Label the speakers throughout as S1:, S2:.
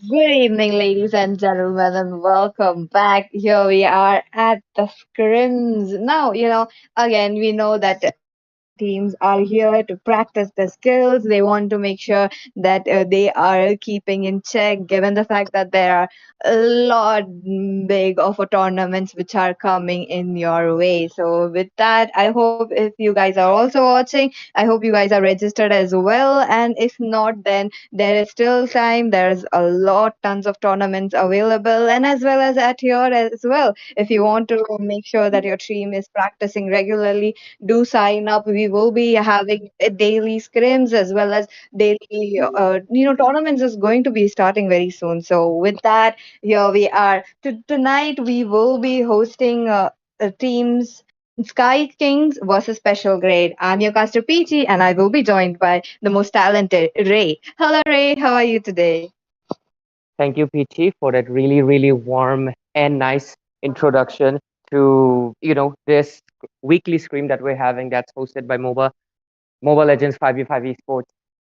S1: Good evening, ladies and gentlemen, and welcome back. Here we are at the SCRIMS. Now, again, we know that teams are here to practice the skills. They want to make sure that they are keeping in check, given the fact that there are a lot big of a tournaments which are coming in your way. So, with that, I hope if you guys are also watching, I hope you guys are registered as well. And if not, then there is still time. There's a lot, tons of tournaments available, and as well as at here as well. If you want to make sure that your team is practicing regularly, do sign up. We will be having daily scrims as well as daily, tournaments is going to be starting very soon. So with that, here we are. Tonight we will be hosting teams. Sky Kings versus Special Grade. I'm your caster Peachy, and I will be joined by the most talented Ray. Hello, Ray. How are you today?
S2: Thank you, Peachy, for that really, really warm and nice introduction to this weekly stream that we're having that's hosted by Mobile Legends 5v5 Esports.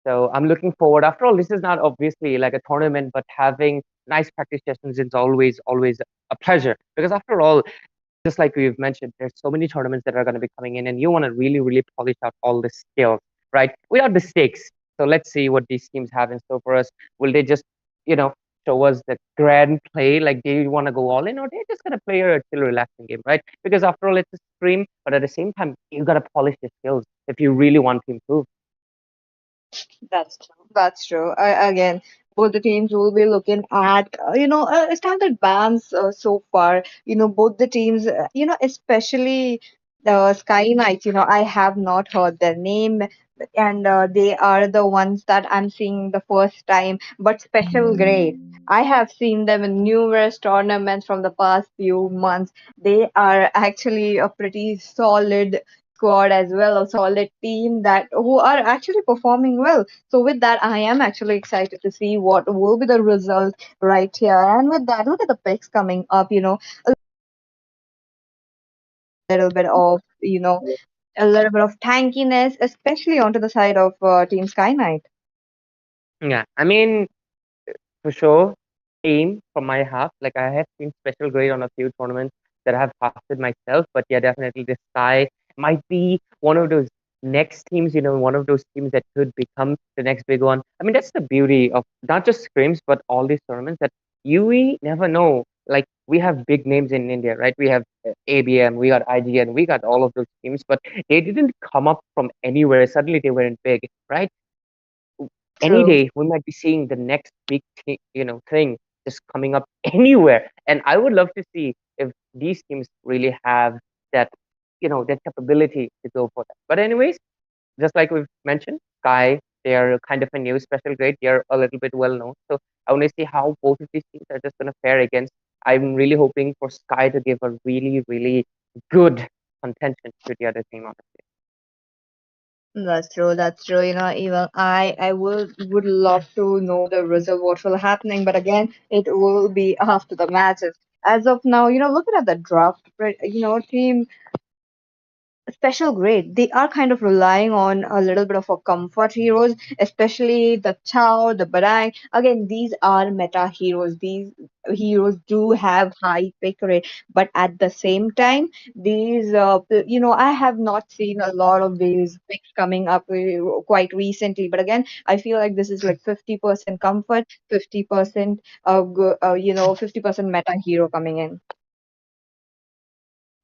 S2: So I'm looking forward. After all, this is not obviously like a tournament, but having nice practice sessions is always a pleasure. Because after all, just like we've mentioned, there's so many tournaments that are going to be coming in, and you want to really, really polish out all the skills, right? Without mistakes. So let's see what these teams have in store for us. Will they just, you know, show us the grand play, like they want to go all in, or they're just going to play a chill, relaxing game, right? Because after all, it's a stream, but at the same time, you got to polish your skills if you really want to improve.
S1: That's true. That's true. Again, both the teams will be looking at, standard bans so far. Both the teams, especially the Sky Knights, I have not heard their name, and they are the ones that I'm seeing the first time. But special grade, I have seen them in numerous tournaments from the past few months. They are actually a pretty solid squad as well, a solid team that who are actually performing well. So with that, I am actually excited to see what will be the result right here. And with that, look at the picks coming up. A little bit of a little bit of tankiness, especially onto the side of Team Sky Knight.
S2: Yeah, I mean, for sure, aim from my half. Like I have seen special grade on a few tournaments that I have casted myself, but yeah, definitely this guy might be one of those next teams, one of those teams that could become the next big one. I mean, that's the beauty of not just scrims, but all these tournaments that you never know. Like we have big names in India, right? We have ABM, we got IGN, we got all of those teams, but they didn't come up from anywhere. Suddenly they weren't big, right? Any
S1: True.
S2: day we might be seeing the next big thing just coming up anywhere, and I would love to see if these teams really have that that capability to go for that. But anyways, just like we've mentioned, Sky, they are kind of a new special grade. They're a little bit well known, so I want to see how both of these teams are just going to fare against. I'm really hoping for Sky to give a really, really good contention to the other team, honestly.
S1: That's true. That's true. Even I would love to know the result, what will happening, but again, it will be after the matches. As of now, looking at the draft, right, team special grade, they are kind of relying on a little bit of a comfort heroes, especially the Chow, the Barang. Again, these are meta heroes. These heroes do have high pick rate, but at the same time, these I have not seen a lot of these picks coming up quite recently. But again, I feel like this is like 50% comfort, 50% 50% meta hero coming in.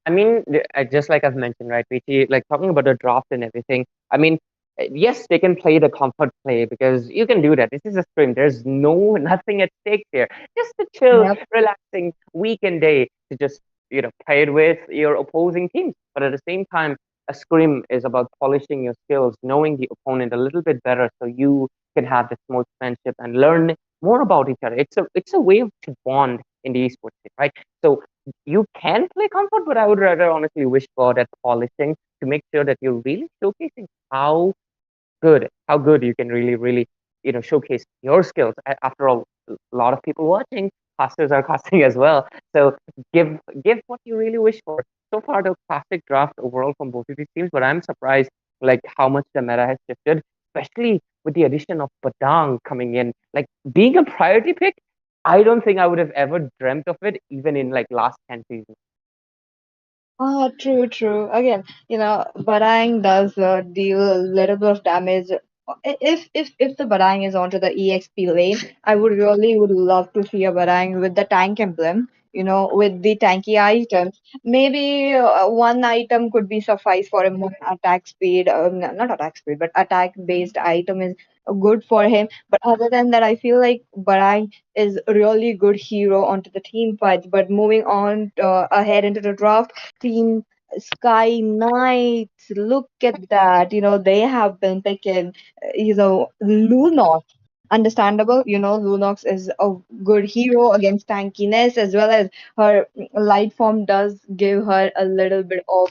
S2: I mean, just like I've mentioned, right, Vici, like talking about the draft and everything. I mean, yes, they can play the comfort play because you can do that. This is a sprint. There's nothing at stake there. Just a chill,
S1: Yep.
S2: relaxing weekend day to just play it with your opposing teams. But at the same time, a scrim is about polishing your skills, knowing the opponent a little bit better, so you can have this smooth friendship and learn more about each other. It's a way to bond in the esports, scene, right? So you can play comfort, but I would rather honestly wish for that polishing to make sure that you're really showcasing how good you can really, really, showcase your skills. After all, a lot of people watching, casters are casting as well. So give what you really wish for. So far, the classic draft overall from both of these teams, but I'm surprised like how much the meta has shifted, especially with the addition of Badang coming in, like being a priority pick. I don't think I would have ever dreamt of it, even in like last 10 seasons.
S1: Ah, true, true. Again, Barang does deal a little bit of damage. If the Barang is onto the EXP lane, I would love to see a Barang with the tank emblem, with the tanky items. Maybe one item could be suffice for a more attack speed, not attack speed, but attack based item is good for him. But other than that, I feel like Barang is really good hero onto the team fights. But moving on ahead into the draft. Team Sky Knights. Look at that. They have been picking, Lunox. Understandable. Lunox is a good hero against tankiness as well as her light form does give her a little bit of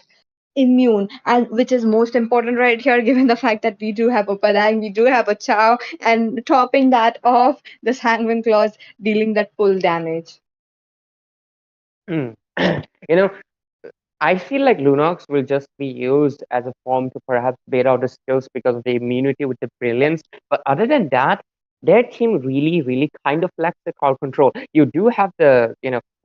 S1: immune, and which is most important right here given the fact that we do have a Padang, we do have a Chow, and topping that off the Sanguine Claws dealing that full damage.
S2: Mm. You know, I feel like Lunox will just be used as a form to perhaps bait out the skills because of the immunity with the brilliance. But other than that, their team really, really kind of lacks the crowd control. You do have the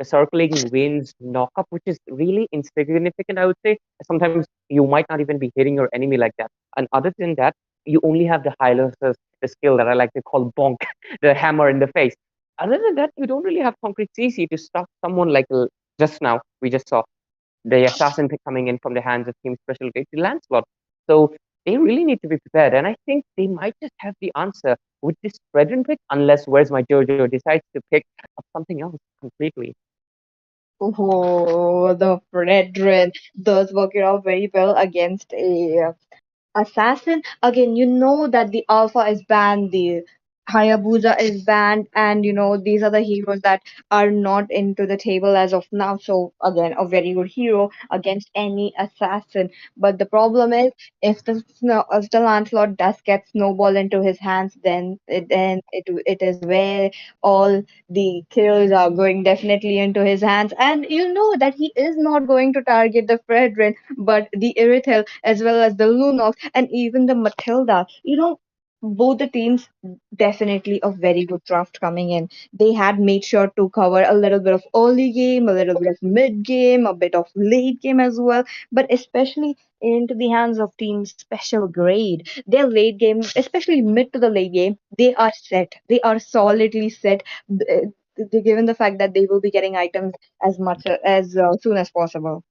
S2: circulating winds knock-up, which is really insignificant, I would say. Sometimes you might not even be hitting your enemy like that. And other than that, you only have the Hylos, the skill that I like to call bonk, the hammer in the face. Other than that, you don't really have concrete CC to stop someone like just now we just saw the assassin pick coming in from the hands of Team Special Grade, the Lancelot. So they really need to be prepared. And I think they might just have the answer with this Brethren pick, unless Where's My Jojo decides to pick up something else completely.
S1: Oh, the Brethren does work it out very well against a assassin. Again, you know that the Alpha is banned, the Hayabusa is banned, and these are the heroes that are not into the table as of now. So again, a very good hero against any assassin. But the problem is, if the Lancelot does get snowball into his hands, then it is where all the kills are going definitely into his hands. And you know that he is not going to target the Fredrin, but the Irithel as well as the Lunox and even the Matilda. Both the teams definitely a very good draft coming in. They had made sure to cover a little bit of early game, a little bit of mid game, a bit of late game as well, but especially into the hands of team special grade. Their late game, especially mid to the late game, they are set. They are solidly set. Given the fact that they will be getting items as much as soon as possible.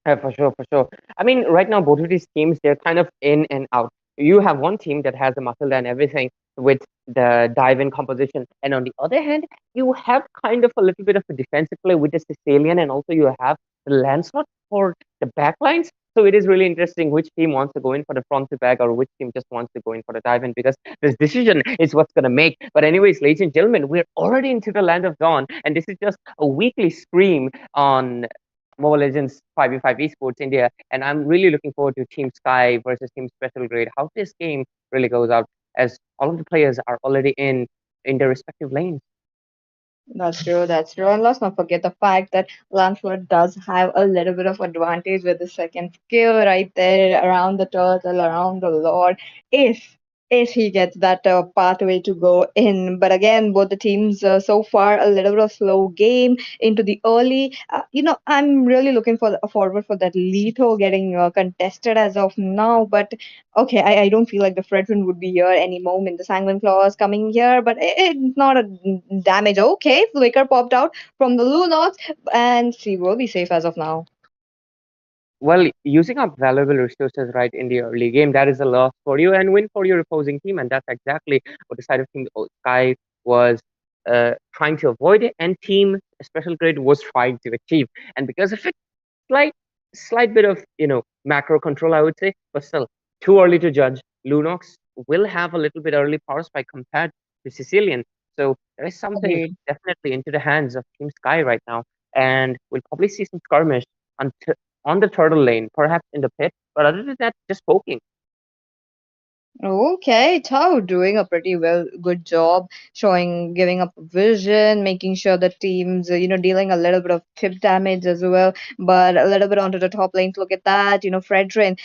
S2: Yeah, for sure, for sure. I mean, right now, both of these teams, they're kind of in and out. You have one team that has the muscle and everything with the dive in composition. And on the other hand, you have kind of a little bit of a defensive play with the Sicilian, and also you have the Lancelot for the backlines. So it is really interesting which team wants to go in for the front to back or which team just wants to go in for the dive in because this decision is what's going to make. But, anyways, ladies and gentlemen, we're already into the land of dawn, and this is just a weekly scream on Mobile Legends 5v5 Esports India, and I'm really looking forward to Team Sky versus Team Special Grade. How this game really goes out, as all of the players are already in their respective lanes.
S1: That's true, that's true. And let's not forget the fact that Lancelot does have a little bit of advantage with the second skill right there around the turtle, around the Lord, if if he gets that pathway to go in. But again, both the teams so far a little bit of slow game into the early. I'm really looking forward for that Leto getting contested as of now. But okay, I don't feel like the Fredrin would be here any moment. The Sanguine Claw is coming here, but it's not a damage. Okay, Flicker popped out from the Lunox, and she will be safe as of now.
S2: Well, using up valuable resources right in the early game, that is a loss for you and win for your opposing team, and that's exactly what the side of Team Sky was trying to avoid, and Team Special Grade was trying to achieve. And because of it, slight slight bit of macro control, I would say, but still too early to judge. Lunox will have a little bit early power spike compared to Sicilian, so there is something
S1: Agreed.
S2: definitely into the hands of Team Sky right now, and we'll probably see some skirmish on the turtle lane, perhaps in the pit, but other than that, just poking.
S1: Okay, Tao doing a pretty good job showing, giving up vision, making sure the teams, dealing a little bit of chip damage as well, but a little bit onto the top lanes. Look at that, Fredrin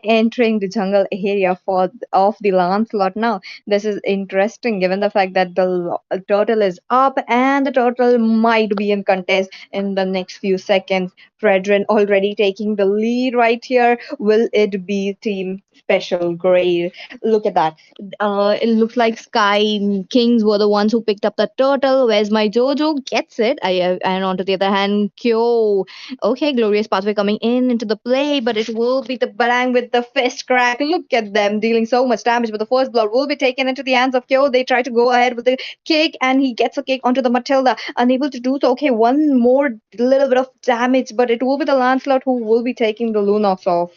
S1: entering the jungle area for of the Lancelot now. This is interesting given the fact that the turtle is up and the turtle might be in contest in the next few seconds. Fredrin already taking the lead right here. Will it be team special grade? Look at that. It looks like Sky Kings were the ones who picked up the turtle. Where's my Jojo? Gets it. And onto the other hand, Kyo. Okay, Glorious Pathway coming in into the play, but it will be the Barang with the fist crack. Look at them dealing so much damage, but the first blood will be taken into the hands of Kyo. They try to go ahead with the kick, and he gets a kick onto the Matilda. Unable to do so. Okay, one more little bit of damage, but it will be the Lancelot who will be taking the Lunox off.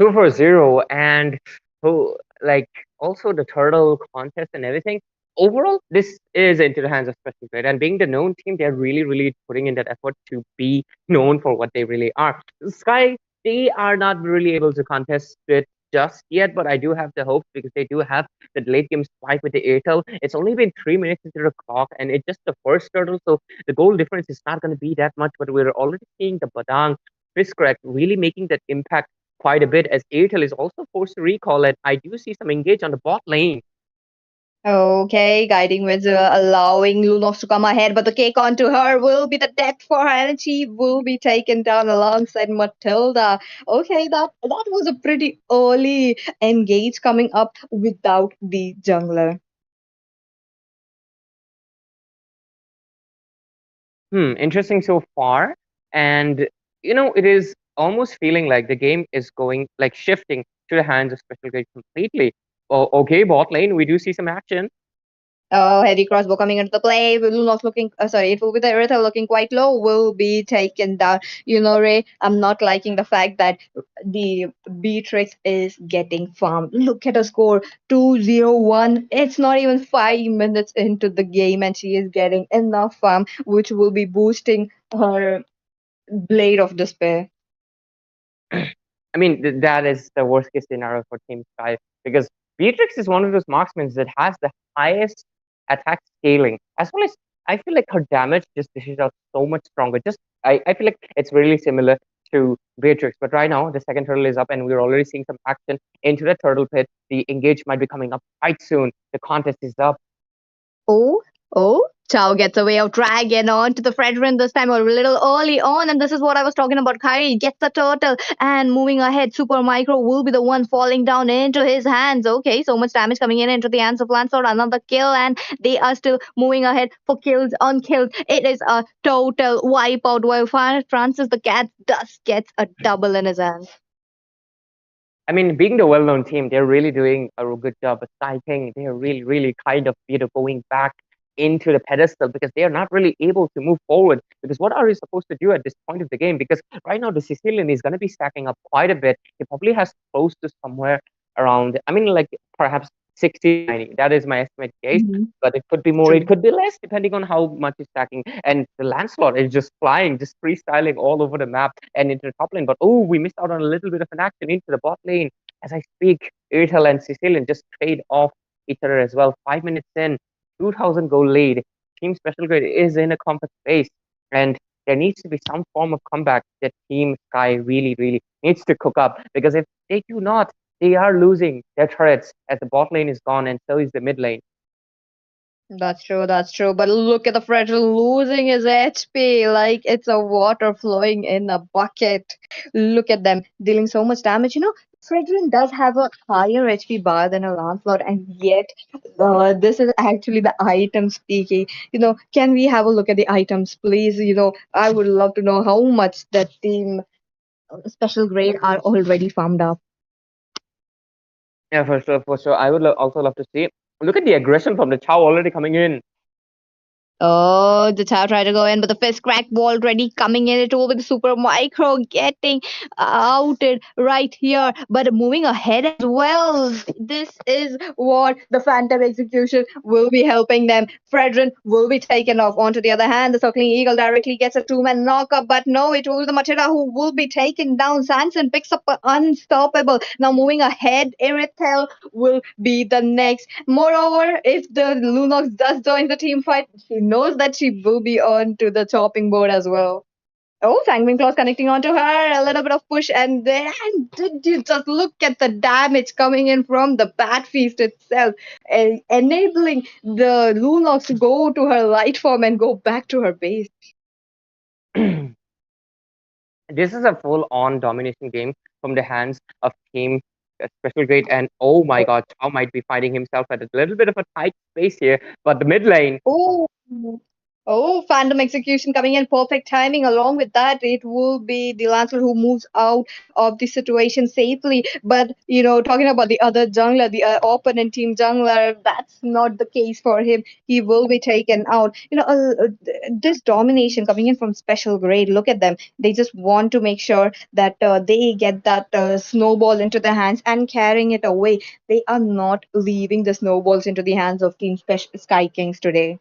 S2: 2-0, and who like also the turtle contest and everything. Overall, this is into the hands of Special Grade, and being the known team, they're really, really putting in that effort to be known for what they really are. Sky, they are not really able to contest it just yet, but I do have the hope because they do have that late game spike with the Airtel. It's only been 3 minutes into the clock, and it's just the first turtle, so the goal difference is not going to be that much. But we're already seeing the Badang Fiskrak really making that impact quite a bit as Airtel is also forced to recall it. I do see some engage on the bot lane.
S1: Okay, guiding with allowing Lunox to come ahead, but the cake onto her will be the death for her, and she will be taken down alongside Matilda. Okay, that was a pretty early engage coming up without the jungler.
S2: Interesting so far. And it is almost feeling like the game is going like shifting to the hands of Special Grade completely. Oh, okay, bot lane, we do see some action.
S1: Oh, heavy crossbow coming into the play. Will not looking, sorry, it will be the Irithel looking quite low. Will be taken down. Ray, I'm not liking the fact that the Beatrix is getting farmed. Look at the score 2-0-1. It's not even 5 minutes into the game, and she is getting enough farm, which will be boosting her Blade of Despair.
S2: I mean, that is the worst case scenario for Team Sky because Beatrix is one of those marksmen that has the highest attack scaling, as well as I feel like her damage just dishes out so much stronger. Just I feel like it's really similar to Beatrix, but right now the second turtle is up and we're already seeing some action into the turtle pit. The engage might be coming up quite soon. The contest is up.
S1: Oh, oh, Chow gets away of dragon on to the Fredrin this time a little early on, and this is what I was talking about. Kyrie gets the turtle and moving ahead. Super Micro will be the one falling down into his hands. Okay, so much damage coming in into the hands of Lancelot. Another kill, and they are still moving ahead for kills on kills. It is a total wipeout while Francis the Cat does gets a double in his hands.
S2: I mean, being the well-known team, they're really doing a good job. But Skyking, they're really, really kind of going back into the pedestal because they are not really able to move forward. Because what are you supposed to do at this point of the game? Because right now the Sicilian is going to be stacking up quite a bit. He probably has close to somewhere around. I mean, like perhaps 60, 90. That is my estimate case.
S1: Mhm.
S2: But it could be more, it
S1: True.
S2: could be less, depending on how much is stacking. And the Lancelot is just flying, just freestyling all over the map and into the top lane. But oh, we missed out on a little bit of an action into the bot lane. As I speak, Airtel and Sicilian just trade off each other as well. 5 minutes in, 2000 goal lead. Team Special Grade is in a complex space. And there needs to be some form of comeback that Team Sky really, really needs to cook up. Because if they do not, they are losing their turrets as the bot lane is gone and so is the mid lane.
S1: That's true, that's true. But look at the Fredrin losing his HP like it's a water flowing in a bucket. Look at them dealing so much damage. Fredrin does have a higher HP bar than a Lancelot, and yet this is actually the item speaking. Can we have a look at the items, please? I would love to know how much that team special grade are already farmed up.
S2: Yeah, for sure, for sure. I would also love to see. Look at the aggression from the Chow already coming in.
S1: Oh, the Tao tried to go in, but the fist crack ball ready coming in. It will be the super micro getting outed right here, but moving ahead as well. This is what the Phantom execution will be helping them. Fredrin will be taken off. Onto the other hand, the Circling Eagle directly gets a two-man knockup, but no, it will be the Machida who will be taken down. Sanson picks up an unstoppable. Now moving ahead, Irithel will be the next. Moreover, if the Lunox does join the team fight, she knows that she will be on to the chopping board as well. Oh, Fangming Claws connecting onto her, a little bit of push, and then did you just look at the damage coming in from the Bat Feast itself, enabling the Lunox to go to her light form and go back to her base.
S2: This is a full-on domination game from the hands of Team Special Grade, and oh my God, Chow might be finding himself at a little bit of a tight space here, but the mid lane.
S1: Oh, oh, Phantom Execution coming in perfect timing. Along with that, it will be the Lancer who moves out of the situation safely. But, talking about the other jungler, the opponent team jungler, that's not the case for him. He will be taken out. This domination coming in from special grade, look at them. They just want to make sure that they get that snowball into their hands and carrying it away. They are not leaving the snowballs into the hands of Team Sky Kings today.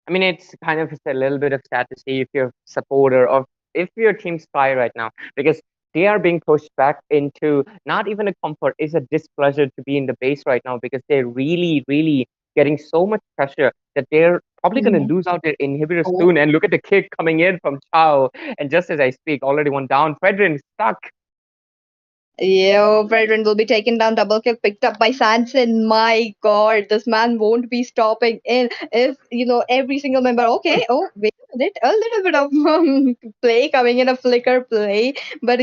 S2: I mean, it's kind of a little bit of sad to see if you're a supporter of if you're Team Sky right now, because they are being pushed back into not even a comfort, it's a displeasure to be in the base right now because they're really, really getting so much pressure that they're probably going to lose out their inhibitor soon. And look at the kick coming in from Chao. And just as I speak, already one down. Fredrin stuck.
S1: Yo, Brethren will be taken down, double kill picked up by Sanson. My God, this man won't be stopping in if every single member. Okay, oh wait a minute, a little bit of play coming in, a flicker play, but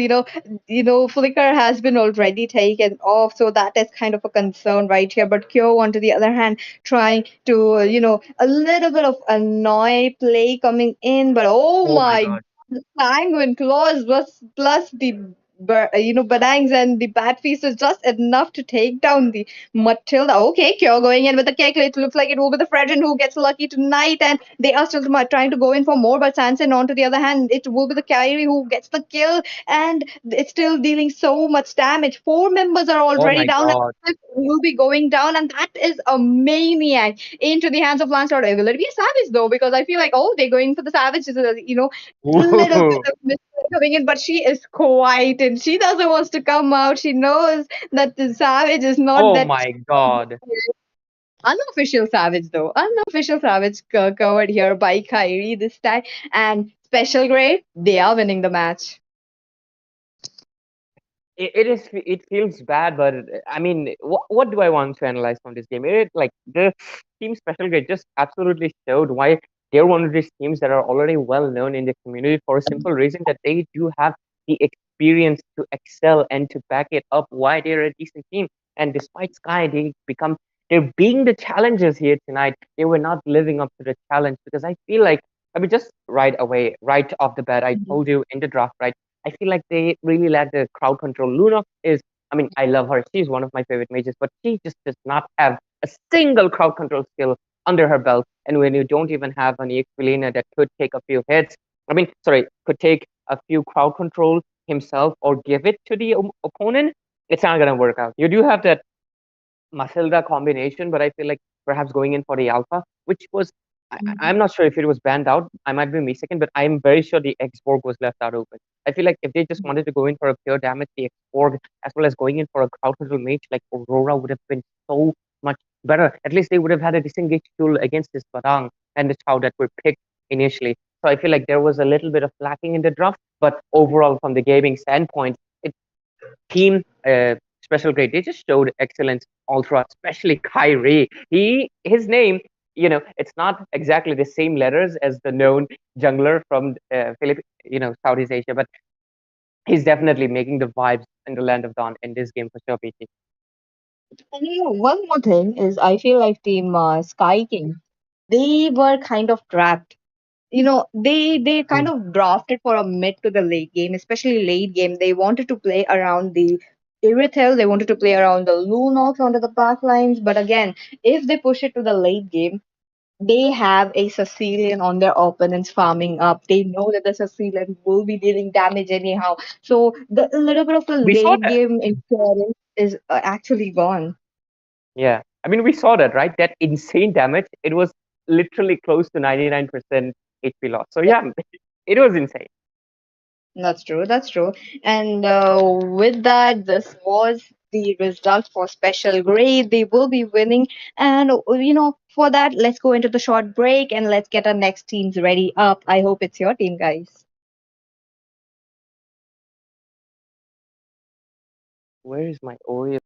S1: flicker has been already taken off, so that is kind of a concern right here. But Kyo, on to the other hand, trying to a little bit of annoy play coming in, but oh
S2: Oh my
S1: my
S2: God.
S1: Penguin claws was plus the Badangs and the Bat Feast is just enough to take down the Matilda. Okay, Cure going in with the kick. It looks like it will be the Fredrin who gets lucky tonight, and they are still trying to go in for more. But Sanson, on to the other hand, it will be the Kyrie who gets the kill, and it's still dealing so much damage. Four members are
S2: Oh
S1: already
S2: my
S1: down, and
S2: God.
S1: the fifth will be going down, and that is a maniac into the hands of Lancelot. Will it be a savage though? Because I feel like they're going for the savage. Little bit
S2: Ooh.
S1: of mistake coming in, but she is quiet and she doesn't want to come out. She knows that the savage is not
S2: Oh
S1: that
S2: my God.
S1: unofficial savage though. Unofficial savage covered here by Kyrie this time, and special grade. They are winning the match.
S2: It feels bad, but I mean, what do I want to analyze from this game? Like the team special grade just absolutely showed why they're one of these teams that are already well known in the community for a simple reason that they do have the experience to excel and to back it up why they're a decent team. And despite Sky, they're being the challengers here tonight. They were not living up to the challenge because I feel like I mean just right away, right off the bat, I told you in the draft, right? I feel like they really lack the crowd control. Lunox is, I mean, I love her. She's one of my favorite mages, but she just does not have a single crowd control skill under her belt. And when you don't even have an Equilina that could take a few hits, I mean, sorry, could take a few crowd control himself or give it to the opponent, it's not going to work out. You do have that Matilda combination, but I feel like perhaps going in for the alpha, which was I'm not sure if it was banned out. I might be mistaken, but I'm very sure the X-Borg was left out open. I feel like if they just wanted to go in for a pure damage, the X-Borg, as well as going in for a crowd control mage like Aurora would have been so much better. At least they would have had a disengaged tool against this Badang and the Chow that were picked initially. So I feel like there was a little bit of lacking in the draft, but overall, from the gaming standpoint, it team special grade. They just showed excellence all throughout, especially Kyrie. His name, it's not exactly the same letters as the known jungler from Southeast Asia, but he's definitely making the vibes in the land of Dawn in this game for sure, PT.
S1: And one more thing is, I feel like Team Sky King, they were kind of trapped. They kind of drafted for a mid to the late game, especially late game. They wanted to play around the Irithel, they wanted to play around the Lunox onto the back lines, but again, if they push it to the late game, they have a Sicilian on their opponents farming up. They know that the Sicilian will be dealing damage anyhow. So the a little bit of the
S2: We saw
S1: late
S2: that.
S1: game insurance is actually gone.
S2: Yeah. I mean, we saw that, right? That insane damage. It was literally close to 99% HP loss. So yeah, it was insane.
S1: That's true. That's true. And with that, this was the result for special grade. They will be winning. And, for that, let's go into the short break and let's get our next teams ready up. I hope it's your team, guys.
S2: Where is my Oreo?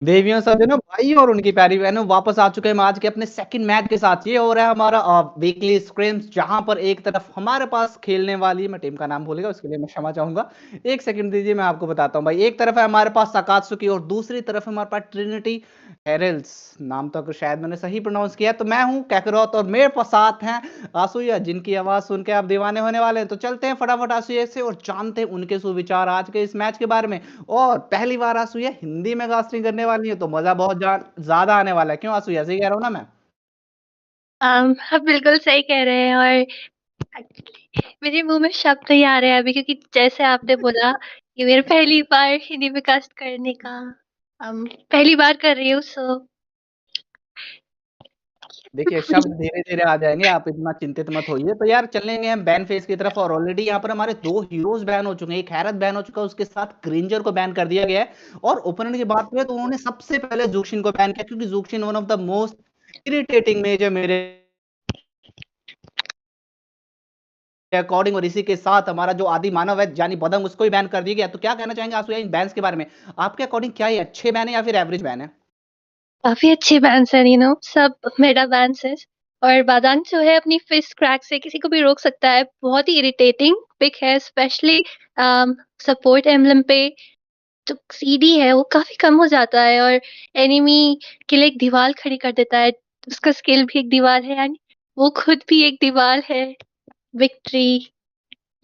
S3: देवियों सज्जनों भाई और उनकी प्यारी बहनों, वापस आ चुके हैं हम आज के अपने सेकंड मैच के साथ। ये हो रहा है हमारा वीकली स्क्रिम्स, जहां पर एक तरफ हमारे पास खेलने वाली, मैं टीम का नाम भूल गया, उसके लिए मैं क्षमा चाहूंगा। एक सेकंड दीजिए, मैं आपको बताता हूँ भाई। एक तरफ है हमारे पास सकात्सुकी और दूसरी तरफ है हमारे पास ट्रिनिटी हेरल्ड्स। नाम तो शायद मैंने सही प्रोनाउंस किया। तो मैं हूँ कैकरोत और मेरे पास साथ हैं आसुया, जिनकी आवाज सुन के आप दीवाने होने वाले हैं। तो चलते हैं फटाफट आसुया से और जानते हैं उनके सुविचार आज के इस मैच के बारे में। और पहली बार आसूया हिंदी में कास्टिंग करने वाली है, तो मजा बहुत ज्यादा आने वाला है। क्यों आसूया, सही कह रहा हूँ ना मैं?
S4: आप बिल्कुल सही कह रहे हैं और मेरे मुंह में शब्द नहीं आ रहे हैं अभी, क्योंकि जैसे आपने बोला कि मेरी पहली बार हिंदी में कास्ट करने का पहली बार कर रही हूँ, सो
S3: देखिए, शब्द धीरे धीरे आ जाएंगे, आप इतना चिंतित मत होइए। तो यार चलेंगे हम बैन फेज की तरफ। और ऑलरेडी यहाँ पर हमारे दो हीरोज बैन हो चुके हैं। एक हैरत बैन हो चुका है, उसके साथ ग्रेंजर को बैन कर दिया गया है। और ओपोनेंट की बात करें तो उन्होंने सबसे पहले जूक्शिन को बैन किया, क्योंकि जूक्शिन one of the most irritating मेज है मेरे अकॉर्डिंग। और इसी के साथ हमारा जो आदि मानव है यानी बदंग, उसको भी बैन कर दिया गया। तो क्या कहना चाहेंगे आंसू इन बैन्स के बारे में? आपके अकॉर्डिंग क्या ये अच्छे बैन है या फिर एवरेज बैन है?
S4: काफी अच्छे बैंड्स हैं, सब मेटा बैंड्स हैं। और बादांग जो है अपनी फिस्ट क्रैक से किसी को भी रोक सकता है। बहुत ही इरिटेटिंग पिक है, स्पेशली सपोर्ट एम्बलम पे जो सीडी है वो काफी कम हो जाता है और एनिमी के लिए एक दीवार खड़ी कर देता है। उसका स्किल भी एक दीवार है, यानी वो खुद भी एक दीवार है विक्ट्री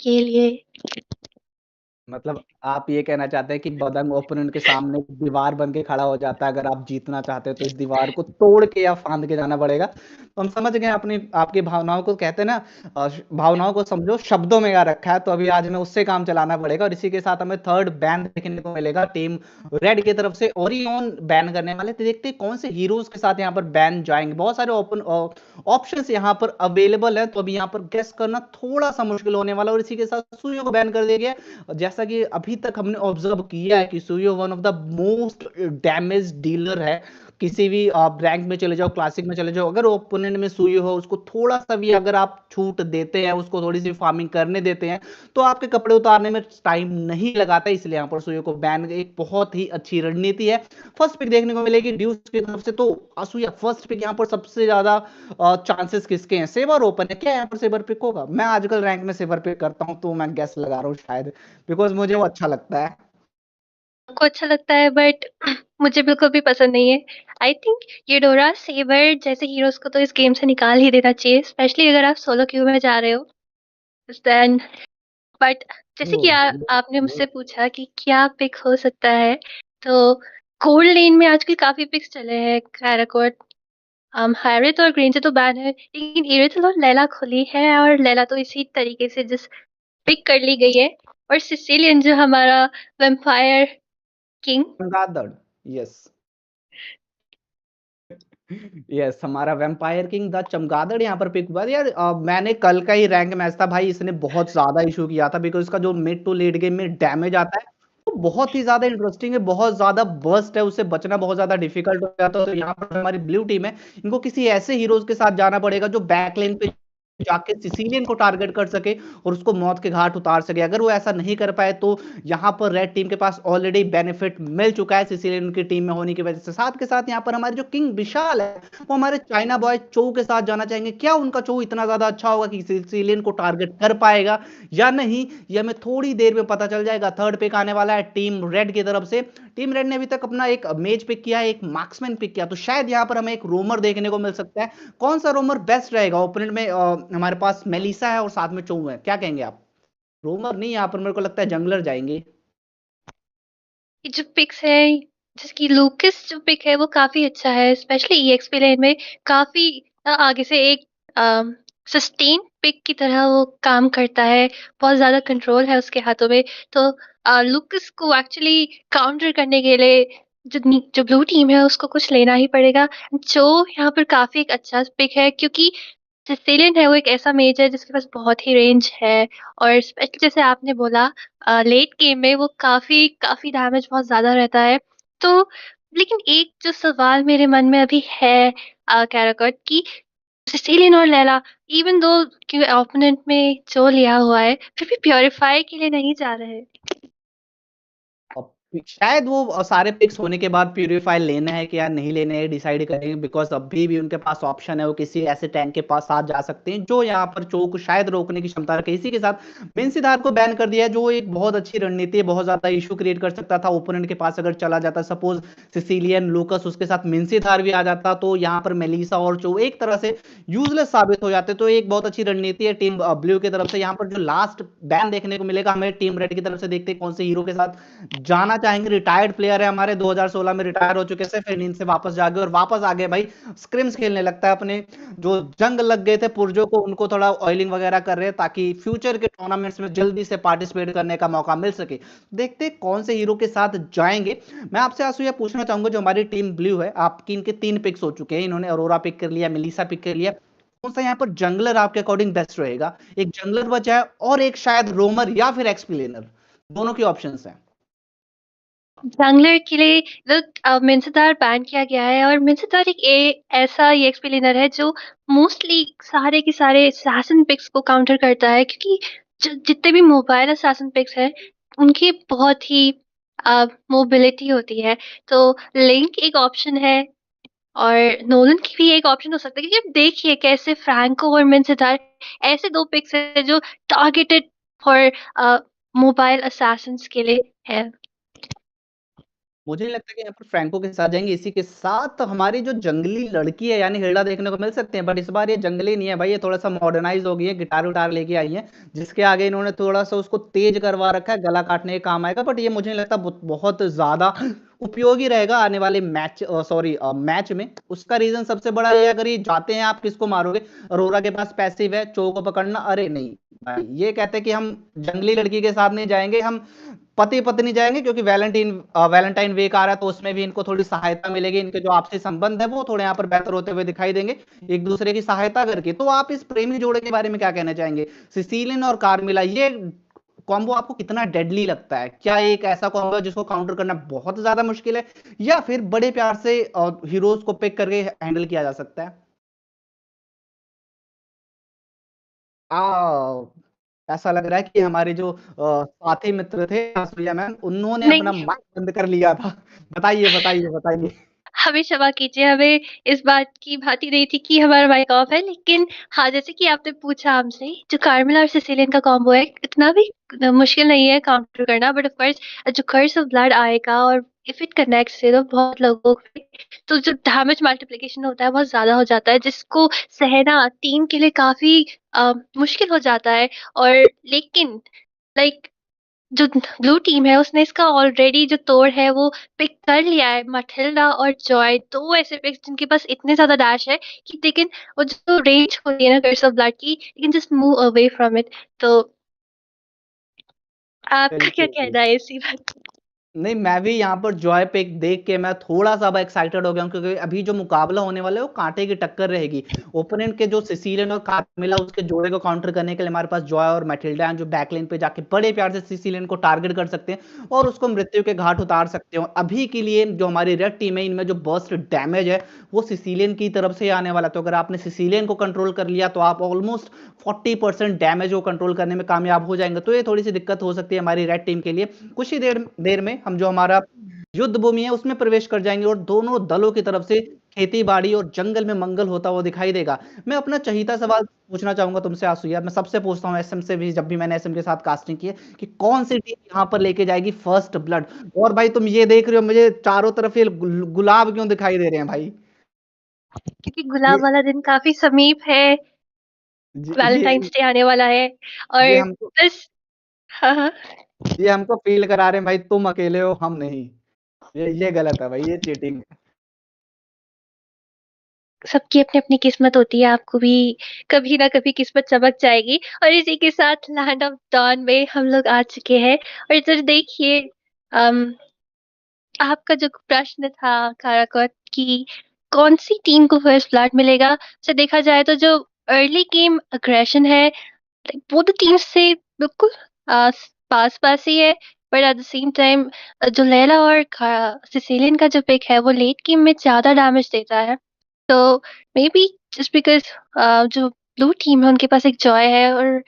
S4: के लिए।
S3: मतलब आप ये कहना चाहते हैं कि बदंग ओपोनेंट के सामने दीवार बन के खड़ा हो जाता है। अगर आप जीतना चाहते हो तो इस दीवार को तोड़ के या फांद के जाना पड़ेगा। तो हम समझ गए अपनी आपकी भावनाओं को। कहते हैं ना, भावनाओं को समझो, शब्दों में क्या रखा है। तो अभी आज हमें उससे काम चलाना पड़ेगा। और इसी के साथ हमें थर्ड बैन देखने को मिलेगा टीम रेड की तरफ से। ओरियन बैन करने वाले। तो देखते हैं कौन से हीरोज के साथ यहाँ पर बैन जाएंगे। बहुत सारे ओपन ऑप्शंस यहाँ पर अवेलेबल है। तो अभी यहाँ पर गेस करना थोड़ा सा मुश्किल होने वाला। और इसी के साथ सुयो को बैन कर दिया गया। जैसा कि अभी तक हमने ऑब्जर्व किया है कि सुयो one of the most damage dealer है। किसी भी आप रैंक में चले जाओ, क्लासिक में चले जाओ, अगर ओपोनेंट में सुयो हो, उसको थोड़ा सा भी अगर आप छूट देते हैं, उसको थोड़ी सी फार्मिंग करने देते हैं, तो आपके कपड़े उतारने में टाइम नहीं लगाता। इसलिए यहाँ पर सुयो को बैन एक बहुत ही अच्छी रणनीति है। फर्स्ट पिक देखने को मिलेगी ड्यूस की तरफ से। तो असूया फर्स्ट पिक यहाँ पर सबसे ज्यादा चांसेस किसके हैं? सेवर ओपन है क्या यहाँ पर? सेवर पिक होगा। मैं आजकल रैंक में सेवर पिक करता हूँ, तो मैं गैस लगा रहा हूँ शायद, बिकॉज मुझे वो अच्छा लगता है।
S4: आपको अच्छा लगता है बट मुझे बिल्कुल भी पसंद नहीं है। आई थिंक यूडोरा सेबर जैसे हीरोज को तो इस गेम से निकाल ही देना चाहिए, स्पेशली अगर आप सोलो क्यू में जा रहे हो। देन बट जैसे कि आपने मुझसे पूछा कि क्या पिक हो सकता है, तो कोल्ड लेन में आजकल काफी पिक्स चले हैं। कैराकोट, हायरेथ और ग्रेंजर तो बैन है, लेकिन इरेथल और लैला खुली है। और लैला तो इसी तरीके से जिस पिक कर ली गई है। और सिसिलियन जो हमारा वेम्पायर किंग।
S3: चमगादड़। यस। यस, हमारा वैम्पायर किंग द चमगादड़ यहाँ पर पिक हुआ। यार मैंने कल का ही रैंक मैच था भाई, इसने बहुत ज्यादा इशू किया था। बिकॉज इसका जो मिड टू लेट गेम में डैमेज आता है वो बहुत ही ज्यादा इंटरेस्टिंग है, बहुत ज्यादा बर्स्ट है, उससे बचना बहुत ज्यादा डिफिकल्ट हो जाता है। तो यहाँ पर हमारी ब्लू टीम है, इनको किसी ऐसे हीरोज के साथ जाना पड़ेगा जो बैकलाइन पे जाके सिसिलियन को टारगेट कर सके और उसको मौत के घाट उतार सके। अगर वो ऐसा नहीं कर पाए तो यहाँ पर रेड टीम के पास ऑलरेडी बेनिफिट मिल चुका है सिसिलियन की टीम में होने की वजह से। साथ के साथ यहाँ पर हमारे जो किंग विशाल है, वो हमारे चाइना बॉय चो के साथ जाना चाहेंगे। क्या उनका चो इतना ज्यादा अच्छा होगा कि सिसिलियन को टारगेट कर पाएगा या नहीं, ये हमें थोड़ी देर में पता चल जाएगा। थर्ड पिक आने वाला है टीम रेड की तरफ से। टीम रेड ने अभी तक अपना एक मेज पिक किया है, एक मार्क्समैन पिक किया। तो शायद यहाँ पर हमें एक रोमर देखने को मिल सकता है। कौन सा रोमर बेस्ट रहेगा? ओपोनेंट में हमारे पास मेलिसा है और साथ में चो है। क्या कहेंगे आप? रोमर नहीं, यहाँ पर मेरे को लगता है जंगलर जाएंगे।
S4: ये जो पिक्स है, जिसकी लूकिस जो पिक है वो काफी अच्छा है, स्पेशली ईएक्सपी लेन में काफी आगे से एक सस्टेन पिक की तरह वो काम करता है। बहुत ज्यादा कंट्रोल है उसके हाथों में। तो लूकिस को एक्चुअली काउंटर करने के लिए जो ब्लू टीम है उसको कुछ लेना ही पड़ेगा। जो यहाँ पर काफी एक अच्छा पिक है, क्योंकि सिसिलियन है वो एक ऐसा मेज है जिसके पास बहुत ही रेंज है। और स्पेशली जैसे आपने बोला, लेट गेम में वो काफी काफी डैमेज बहुत ज्यादा रहता है। तो लेकिन एक जो सवाल मेरे मन में अभी है कैराकट की, सिसिलियन और लैला, इवन दो कि ओपोनेंट में जो लिया हुआ है, फिर भी प्योरीफाई के लिए नहीं जा रहे।
S3: शायद वो सारे पिक्स होने के बाद प्यूरीफाई लेना है कि यार नहीं लेने हैं डिसाइड करेंगे, बिकॉज अभी भी उनके पास ऑप्शन है, वो किसी ऐसे टैंक के पास साथ जा सकते हैं जो यहाँ पर चो को शायद रोकने की क्षमता रखे। इसी के साथ मिन्सीधार को बैन कर दिया है, जो एक बहुत अच्छी रणनीति है, बहुत ज्यादा इशू क्रिएट कर सकता था ओपोनेंट के पास अगर चला जाता। सपोज सिसिलियन लूकस उसके साथ मिन्सीधार भी आ जाता तो यहाँ पर मेलिसा और चो एक तरह से यूजलेस साबित हो जाते। तो एक बहुत अच्छी रणनीति है टीम ब्लू की तरफ से। यहाँ पर जो लास्ट बैन देखने को मिलेगा हमें टीम रेड की तरफ से, देखते हैं कौन से हीरो के साथ जाना चाहेंगे। रिटायर्ड प्लेयर है हमारे, 2016 में रिटायर हो चुके थे, फिर नींद से वापस जागे और वापस आ गए भाई। स्क्रिम्स खेलने लगता है, अपने जो जंग लग गए थे पुर्जों को उनको थोड़ा ऑयलिंग वगैरह कर रहे हैं ताकि फ्यूचर के टूर्नामेंट्स में जल्दी से पार्टिसिपेट करने का मौका मिल सके। देखते हैं कौन से हीरो के साथ जाएंगे। मैं आपसे आंसू ये पूछना चाहूंगा, जो हमारी टीम ब्लू है, आपकी इनके 3 पिक्स हो चुके हैं, इन्होंने अरोरा पिक कर लिया, मेलिसा पिक कर लिया, कौन सा यहाँ पर जंगलर आपके अकॉर्डिंग बेस्ट रहेगा? एक जंगलर बचा है और एक शायद रोमर या फिर एक्सप्लेनर, दोनों के ऑप्शंस हैं।
S4: जंगलर के लिए मिन्सीधार बैन किया गया है, और मिन्सीधार ऐसा EXP लेनर है जो मोस्टली सारे के सारे असैसिन पिक्स को काउंटर करता है, क्योंकि जितने भी मोबाइल असैसिन पिक्स हैं उनकी बहुत ही मोबिलिटी होती है। तो लिंक एक ऑप्शन है, और नोलन की भी एक ऑप्शन हो सकता है, क्योंकि अब देखिए कैसे फ्रैंको और मिन्सीधार ऐसे 2 पिक्स है जो टारगेटेड फॉर मोबाइल असैसिन्स के लिए है।
S3: मुझे नहीं लगता कि यहाँ पर फ्रैंको के साथ जाएंगे। इसी के साथ हमारी जो जंगली लड़की है यानी हिरडा देखने को मिल सकते हैं, बट इस बार ये जंगली नहीं है भाई, ये थोड़ा सा मॉडर्नाइज हो गई है, गिटार उटार लेके आई है, जिसके आगे इन्होंने थोड़ा सा उसको तेज करवा रखा है, गला काटने के काम आएगा। बट ये मुझे नहीं लगता बहुत ज्यादा उपयोगी रहेगा आने वाले मैच, सॉरी मैच में। उसका रीजन सबसे बड़ा ये, अगर ये जाते हैं आप किसको मारोगे? अरोरा के पास पैसिव है, चो को पकड़ना, अरे नहीं भाई, ये कहते हैं कि हम जंगली लड़की के साथ नहीं जाएंगे, हम पति पत्नी जाएंगे, क्योंकि वैलेंटाइन वीक आ रहा है, तो उसमें भी इनको थोड़ी सहायता मिलेगी, इनके जो आपसी संबंध है वो थोड़े यहाँ पर बेहतर होते हुए दिखाई देंगे एक दूसरे की सहायता करके। तो आप इस प्रेमी जोड़े के बारे में क्या कहना चाहेंगे? सिसिलियन और कार्मिला, ये कॉम्बो आपको कितना डेडली लगता है? क्या एक ऐसा कॉम्बो है जिसको काउंटर करना बहुत ज्यादा मुश्किल है, या फिर बड़े प्यार से हीरोज को पिक करके हैंडल किया जा सकता है? आ, ऐसा लग रहा है कि हमारे जो साथी मित्र थे सूर्या मैम, उन्होंने अपना
S4: नहीं,
S3: माइक बंद कर लिया था। बताइए बताइए बताइए।
S4: हमें क्षमा कीजिए, हमें इस बात की भांति नहीं थी कि हमारा माइक ऑफ है। लेकिन हाँ, जैसे कि आपने पूछा हमसे, जो कार्मेला और सिसिलियन का कॉम्बो है इतना भी मुश्किल नहीं है काउंटर करना, बट ऑफ कोर्स जो कर्स ऑफ ब्लड आएगा और इफ इट कनेक्ट्स से तो बहुत लोगों पे, तो जो डैमेज मल्टीप्लिकेशन होता है बहुत ज्यादा हो जाता है, जिसको सहना टीम के लिए काफी मुश्किल हो जाता है। और लेकिन लाइक जो ब्लू टीम है उसने इसका ऑलरेडी जो तोड़ है वो पिक कर लिया है। मटिल्डा और जॉय, दो ऐसे पिक्स जिनके पास इतने ज्यादा डैश है कि दे कैन, वो जो रेंज होती है ना कर्स ऑफ ब्लड की, they can just move away from it. तो आपका क्या
S3: बिल्कुल।
S4: कहना है इसी बात पे?
S3: नहीं, मैं भी यहाँ पर जॉय पे देख के मैं थोड़ा सा एक्साइटेड हो गया हूँ, क्योंकि अभी जो मुकाबला होने वाला है वो कांटे की टक्कर रहेगी। ओपोनेंट के जो सिसिलियन और कार्मिला, उसके जोड़े को काउंटर करने के लिए हमारे पास जॉय और मैटिल्डा हैं, जो बैकलाइन पे जाके बड़े प्यार से सिसिलियन को टारगेट कर सकते हैं और उसको मृत्यु के घाट उतार सकते हैं। और अभी के लिए जो हमारी रेड टीम है, इनमें जो बर्स्ट डैमेज है वो सिसिलियन की तरफ से आने वाला है। तो अगर आपने सिसिलियन को कंट्रोल कर लिया तो आप ऑलमोस्ट 40% डैमेज को कंट्रोल करने में कामयाब हो जाएंगे। तो ये थोड़ी सी दिक्कत हो सकती है हमारी रेड टीम के लिए। कुछ ही देर देर में हम जो हमारा युद्ध भूमि है उसमें प्रवेश कर जाएंगे और दोनों दलों की तरफ से खेती बाड़ी और जंगल में मंगल होता हुआ दिखाई देगा। मैं अपना चहीता सवाल पूछना चाहूंगा तुमसे आंसू यार, मैं सबसे पूछता हूँ एसएम से भी, जब भी मैंने एसएम के साथ कास्टिंग की है, कि कौन सी टीम यहाँ पर लेके जाएगी फर्स्ट ब्लड? और भाई तुम ये देख रहे हो, मुझे चारों तरफ ये गुलाब क्यों दिखाई दे रहे हैं भाई?
S4: क्योंकि
S3: ये
S4: गुलाब वाला दिन काफी समीप है,
S3: ये
S4: वैलेंटाइंस डे आने वाला है।
S3: ये
S4: और
S3: हमको
S4: बस, हाँ हाँ,
S3: ये हमको फील करा रहे हैं भाई, तुम अकेले हो हम नहीं। ये गलत है भाई, ये चीटिंग।
S4: सबकी अपनी अपनी किस्मत होती है, आपको भी कभी ना कभी किस्मत चमक जाएगी। और इसी के साथ लैंड ऑफ डॉन में हम लोग आ चुके हैं। और इधर देखिए, अम, आपका जो प्रश्न था काराकोट की, कौन सी टीम को फर्स्ट ब्लड मिलेगा, से देखा जाए तो जो अर्ली गेम अग्रेशन है वो तो टीम से बिल्कुल पास पास ही है। But at the same time जो लैला और सिसिलियन का जो पिक है वो लेट गेम में ज्यादा डैमेज देता है। तो मे बी जस्ट बिकॉज जो ब्लू टीम है उनके पास एक जॉय है और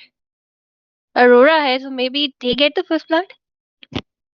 S4: अरोरा है, so maybe they get the first blood.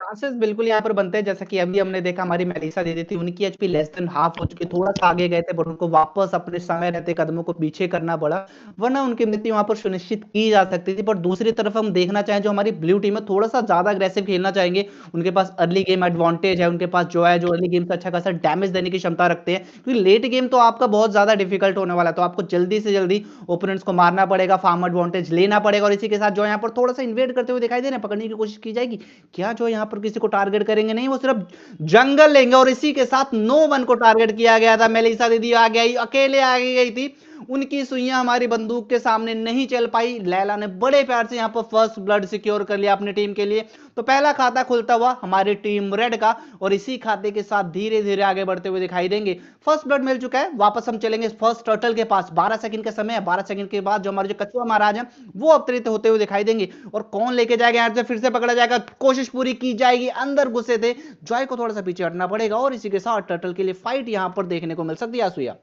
S3: Chances बिल्कुल यहाँ पर बनते हैं, जैसा कि अभी हमने देखा हमारी मेलिसा दीदी थी, उनकी एचपी लेस देन हाफ हो चुकी, थोड़ा सा आगे गए थे बट उनको वापस अपने समय रहते कदमों को पीछे करना पड़ा, वरना उनकी मृत्यु वहां पर सुनिश्चित की जा सकती थी। पर दूसरी तरफ हम देखना चाहें, जो हमारी ब्लू टीम है थोड़ा सा ज्यादा अग्रेसिव खेलना चाहेंगे, उनके पास अर्ली गेम एडवांटेज है, उनके पास जो है जो अर्ली गेम से अच्छा खासा डैमेज देने की क्षमता रखते हैं, क्योंकि लेट गेम तो आपका बहुत ज्यादा डिफिकल्ट होने वाला है, तो आपको जल्दी से जल्दी ओपोनेंट्स को मारना पड़ेगा, फार्म एडवांटेज लेना पड़ेगा, और इसी के साथ जो यहाँ पर थोड़ा सा इन्वेड करते हुए दिखाई दे रहे हैं, पकड़ने की कोशिश की जाएगी क्या, जो यहाँ पर किसी को टारगेट करेंगे नहीं, वो सिर्फ जंगल लेंगे, और इसी के साथ नो वन को टारगेट किया गया था। मेलिसा दीदी आ गई, अकेले आ गई थी, उनकी सुइयां हमारी बंदूक के सामने नहीं चल पाई। लैला ने बड़े प्यार से यहाँ पर फर्स्ट ब्लड सिक्योर कर लिया अपनी टीम के लिए, तो पहला खाता खुलता हुआ हमारी टीम रेड का, और इसी खाते के साथ धीरे धीरे आगे बढ़ते हुए दिखाई देंगे। फर्स्ट ब्लड मिल चुका है, वापस हम चलेंगे फर्स्ट टर्टल के पास, 12 सेकंड का समय है, 12 सेकंड के बाद जो हमारे जो कछुआ महाराज हैं वो अवतरित होते हुए दिखाई देंगे, और कौन लेके जाएगा यहां से, फिर से पकड़ा जाएगा, कोशिश पूरी की जाएगी, अंदर घुसे थे, जॉय को थोड़ा सा पीछे हटना पड़ेगा, और इसी के साथ टर्टल के लिए फाइट यहां पर देखने को मिल सकती है आसुया।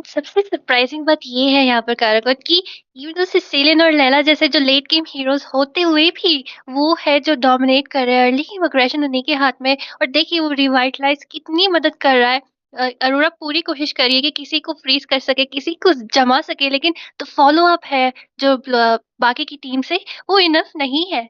S4: सबसे सरप्राइजिंग बात ये है यहाँ पर कारक कि इवन तो सिसिलियन और लैला जैसे जो लेट गेम हीरोज होते हुए भी वो है जो डोमिनेट कर रहे हैं, अर्ली गेम अग्रेशन उन्हीं के हाथ में। और देखिए वो रिवाइटलाइज कितनी मदद कर रहा है। अरोरा पूरी कोशिश कर रही है कि किसी को फ्रीज कर सके, किसी को जमा सके, लेकिन तो फॉलो अप है जो बाकी की टीम से वो इनफ नहीं है।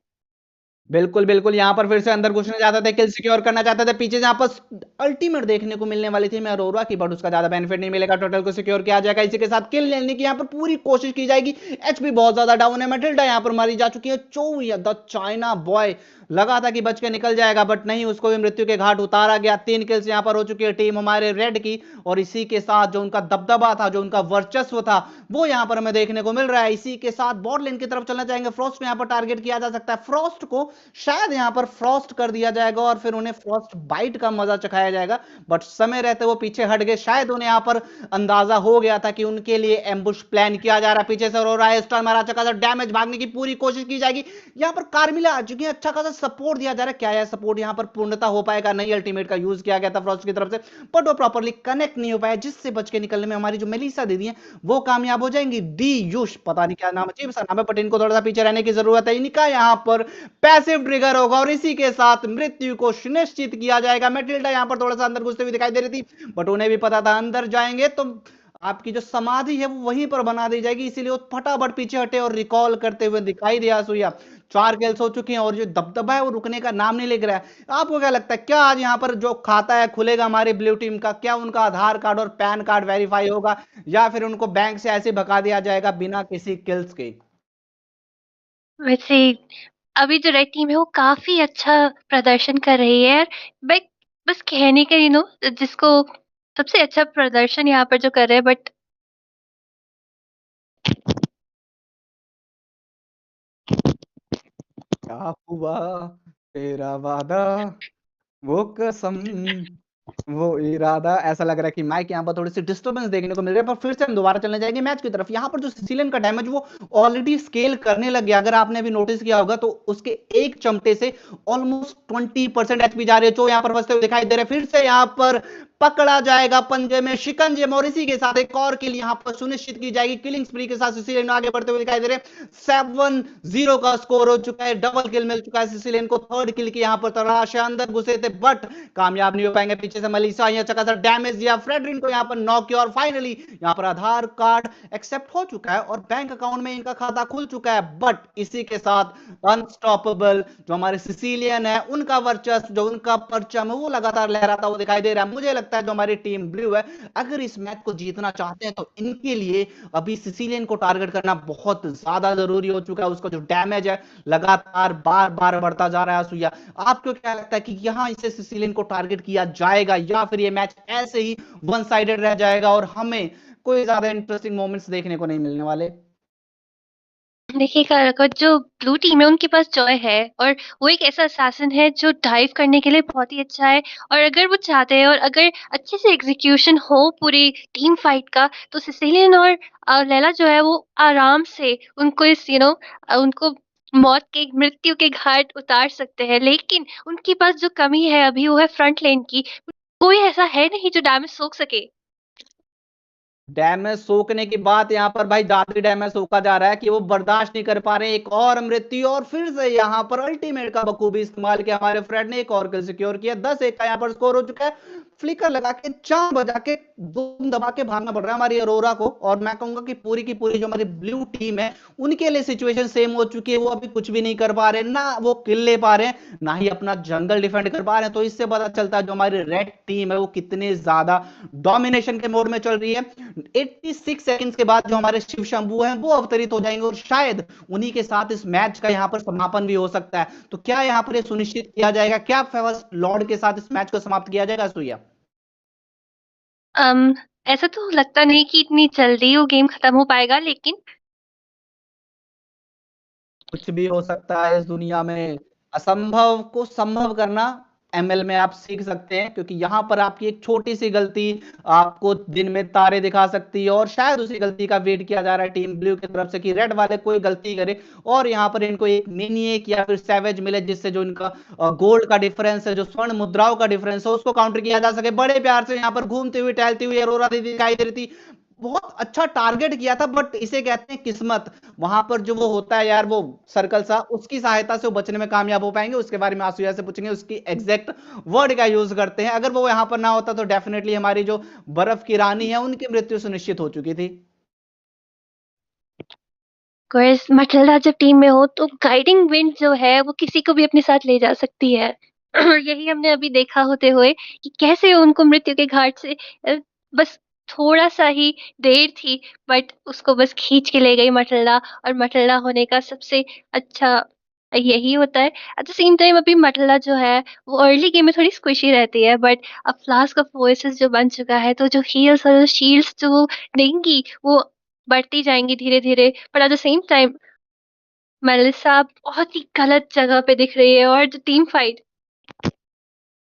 S3: बिल्कुल, बिल्कुल, यहाँ पर फिर से अंदर घुसना चाहते थे, किल सिक्योर करना चाहते थे, पीछे से यहाँ पर अल्टीमेट देखने को मिलने वाली थी मैं अरोरा की, बट उसका ज़्यादा बेनिफिट नहीं मिलेगा, टोटल को सिक्योर किया जाएगा, इसी के साथ किल लेने की यहाँ पर पूरी कोशिश की जाएगी। एचपी बहुत ज़्यादा डाउन है, मैटिल्डा यहाँ पर मारी जा चुकी है, चो द चाइना बॉय लगा था कि बच के निकल जाएगा, बट नहीं, उसको भी मृत्यु के घाट उतारा गया। 3 किल्स यहाँ पर हो चुकी है टीम हमारे रेड की, और इसी के साथ जो उनका दबदबा था, जो उनका वर्चस्व था, वो यहाँ पर हमें देखने को मिल रहा है। इसी के साथ बॉट लेन की तरफ चलना चाहेंगे, फ्रॉस्ट को यहाँ पर टारगेट किया जा सकता है, फ्रॉस्ट को शायद यहां पर फ्रॉस्ट कर दिया जाएगा और फिर उन्हें फ्रॉस्ट बाइट का मजा चखाया जाएगा, बट समय रहते वो पीछे हट गए, शायद उन्हें यहां पर अंदाजा हो गया था कि उनके लिए एम्बुश प्लान किया जा रहा है। पीछे से हो रहा है स्टार मारा चका, डैमेज भागने की पूरी कोशिश की जाएगी, यहां पर कार्मिला आ चुकी है, अच्छा खासा सपोर्ट दिया जा रहा है, क्या यह सपोर्ट यहां पर पूर्णता हो पाएगा, नहीं, अल्टीमेट का यूज किया गया था फ्रॉस्ट की तरफ से, बट वो प्रॉपर्ली कनेक्ट नहीं हो पाया, जिससे बच के निकलने में हमारी जो मेलिसा दीदी है वो कामयाब हो जाएंगी। डी युष, पता नहीं क्या नाम अजीब सा नाम है, बट इनको थोड़ा सा पीछे रहने की जरूरत है, इनका यहां पर पैसिव ट्रिगर होगा, और इसी के साथ मृत्यु को सुनिश्चित किया जाएगा। मैटिल्डा यहां पर थोड़ा सा अंदर घुसते हुए दिखाई दे रही थी, बट उन्हें भी पता था अंदर जाएंगे तो आपकी जो समाधि है वो वहीं पर बना दी जाएगी, इसीलिए वो फटाफट पीछे हटे और रिकॉल करते हुए दिखाई दिया सुइया। 4 किल्स हो चुके हैं, और जो दबदबा है वो रुकने का नाम नहीं लेकर रहा है। आपको क्या लगता है, क्या आज यहाँ पर जो खाता है खुलेगा हमारी ब्लू टीम का, क्या उनका आधार कार्ड और पैन कार्ड वेरीफाई होगा, या फिर उनको बैंक से ऐसे भगा दिया जाएगा बिना किसी किल्स के?
S4: वैसे अभी जो रेड टीम है वो काफी अच्छा प्रदर्शन कर रही है यार। बस बस कहने का जिसको सबसे अच्छा प्रदर्शन यहाँ पर जो कर रहे हैं, बट
S3: क्या हुआ तेरा वादा, वो कसम, वो इरादा, ऐसा लग रहा है कि माइक यहाँ पर थोड़ी सी डिस्टर्बेंस देखने को मिल रही है, पर फिर से हम दोबारा चलने जाएंगे मैच की तरफ। यहाँ पर जो सिसिलियन का डैमेज वो ऑलरेडी स्केल करने लग गया, अगर आपने अभी नोटिस किया होगा तो उसके एक चमटे से ऑलमोस्ट 20% एचपी जा रही है, जो यहाँ पर फंसते हुए दिखाई दे रहे हैं। फिर से यहाँ पर पकड़ा जाएगा पंजे में शिकंजे में, और इसी के साथ एक और किल यहाँ पर सुनिश्चित की जाएगी। किलिंग स्प्री के साथ सिसिलियन आगे बढ़ते हुए दिखाई दे रहे हैं, 7-0 का स्कोर हो चुका है, डबल किल मिल चुका है सिसिलियन को, थर्ड किल की यहाँ पर तलाश है, अंदर घुसे थे बट कामयाब नहीं हो पाएंगे। पीछे से मलिसा यहाँ चका सा डैमेज दिया, फ्रेडरिन को यहाँ पर नॉक किया, और फाइनली यहाँ पर आधार कार्ड एक्सेप्ट हो चुका है और बैंक अकाउंट में इनका खाता खुल चुका है, बट इसी के साथ अनस्टॉपेबल जो हमारे सिसिलियन है उनका वर्चस्व, जो उनका परचम है वो लगातार लहराता हुआ दिखाई दे रहा है। मुझे लगता है जो हमारी टीम ब्लू है अगर इस मैच को जीतना चाहते हैं तो इनके लिए अभी सिसिलियन को टारगेट करना बहुत ज्यादा जरूरी हो चुका है। उसका जो डैमेज है लगातार बार बार बढ़ता जा रहा है। सुइया, आपको क्या लगता है कि यहां इसे सिसिलियन को टारगेट किया जाएगा, या फिर ये मैच ऐसे ही वन साइडेड रह जाएगा और हमें कोई ज्यादा इंटरेस्टिंग मोमेंट्स देखने को नहीं मिलने वाले?
S4: देखिए कारक, जो ब्लू टीम है उनके पास जॉय है, और वो एक ऐसा असैसिन है जो डाइव करने के लिए बहुत ही अच्छा है। और अगर वो चाहते हैं और अगर अच्छे से एग्जीक्यूशन हो पूरी टीम फाइट का, तो सिसिलियन और लैला जो है वो आराम से उनको इस उनको मौत के मृत्यु के घाट उतार सकते हैं। लेकिन उनके पास जो कमी है अभी वो है फ्रंट लेन की। कोई ऐसा है नहीं जो डैमेज सोख सके।
S3: डैमेज सोखने की बात यहाँ पर भाई ज्यादा डैमेज सोखा जा रहा है कि वो बर्दाश्त नहीं कर पा रहे हैं। एक और मृत्यु और फिर से यहाँ पर अल्टीमेट का बखूबी इस्तेमाल किया हमारे फ्रेंड ने, एक और किल सिक्योर किया। 10-1 का यहाँ पर स्कोर हो चुका है। फ्लिकर लगा के चांद बजा के धूम दबा के भागना पड़ रहा है हमारी अरोरा को। और मैं कहूंगा कि पूरी की पूरी जो हमारी ब्लू टीम है उनके लिए सिचुएशन सेम हो चुकी है। वो अभी कुछ भी नहीं कर पा रहे, ना वो किल ले पा रहे हैं, ना ही अपना जंगल डिफेंड कर पा रहे हैं। तो इससे पता चलता है जो हमारी रेड टीम है वो कितने ज्यादा डोमिनेशन के मोड में चल रही है। 86 सेकंड्स के बाद जो हमारे शिव शंभू हैं वो अवतरित हो जाएंगे और शायद उन्हीं के साथ इस मैच का यहां पर समापन भी हो सकता है। तो क्या यहां पर यह सुनिश्चित किया जाएगा, क्या फेवस लॉर्ड के साथ इस मैच को समाप्त किया जाएगा सुइया?
S4: अम ऐसा तो लगता नहीं कि इतनी जल्दी वो गेम खत्म हो पाएगा, लेकिन
S3: कुछ भी हो सकता है इस दुनिया में। असंभव को संभव करना एमएल में आप सीख सकते हैं, क्योंकि यहां पर आपकी एक छोटी सी गलती आपको दिन में तारे दिखा सकती है। और शायद उसी गलती का वेट किया जा रहा है टीम ब्लू की तरफ से कि रेड वाले कोई गलती करे और यहां पर इनको एक मिनी एक या फिर सैवेज मिले, जिससे जो इनका गोल्ड का डिफरेंस है, जो स्वर्ण मुद्राओं का डिफरेंस है, उसको काउंटर किया जा सके। बड़े प्यार से यहां पर घूमती हुई टहलती हुई अरोरा दिखाई दे रही थी। बहुत अच्छा टारगेट किया था, बट इसे कहते हैं किस्मत। वहां पर जो वो होता है यार, वो सर्कल सा, उसकी सहायता से वो बचने में कामयाब हो पाएंगे। उसके बारे में आसुया से पूछेंगे, उसकी एग्जैक्ट वर्ड का यूज करते हैं। अगर वो यहां पर ना होता तो डेफिनेटली हमारी जो बर्फ की रानी है उनकी मृत्यु सुनिश्चित हो चुकी थी।
S4: कोर्स मटिल्डा जब टीम में हो तो गाइडिंग विंड जो है वो किसी को भी अपने साथ ले जा सकती है। यही हमने अभी देखा होते हुए कि कैसे उनको मृत्यु के घाट से बस थोड़ा सा ही देर थी, बट उसको बस खींच के ले गई मटिल्डा। और मटिल्डा होने का सबसे अच्छा यही होता है। एट द सेम टाइम अभी मटिल्डा जो है वो अर्ली गेम में थोड़ी स्क्विशी रहती है, बट अब फ्लास्क ऑफ वॉइसेस जो बन चुका है, तो जो हील्स और शील्ड्स जो वो देंगी वो बढ़ती जाएंगी धीरे धीरे। But at the same time Melissa बहुत ही गलत जगह पे दिख रही है। और जो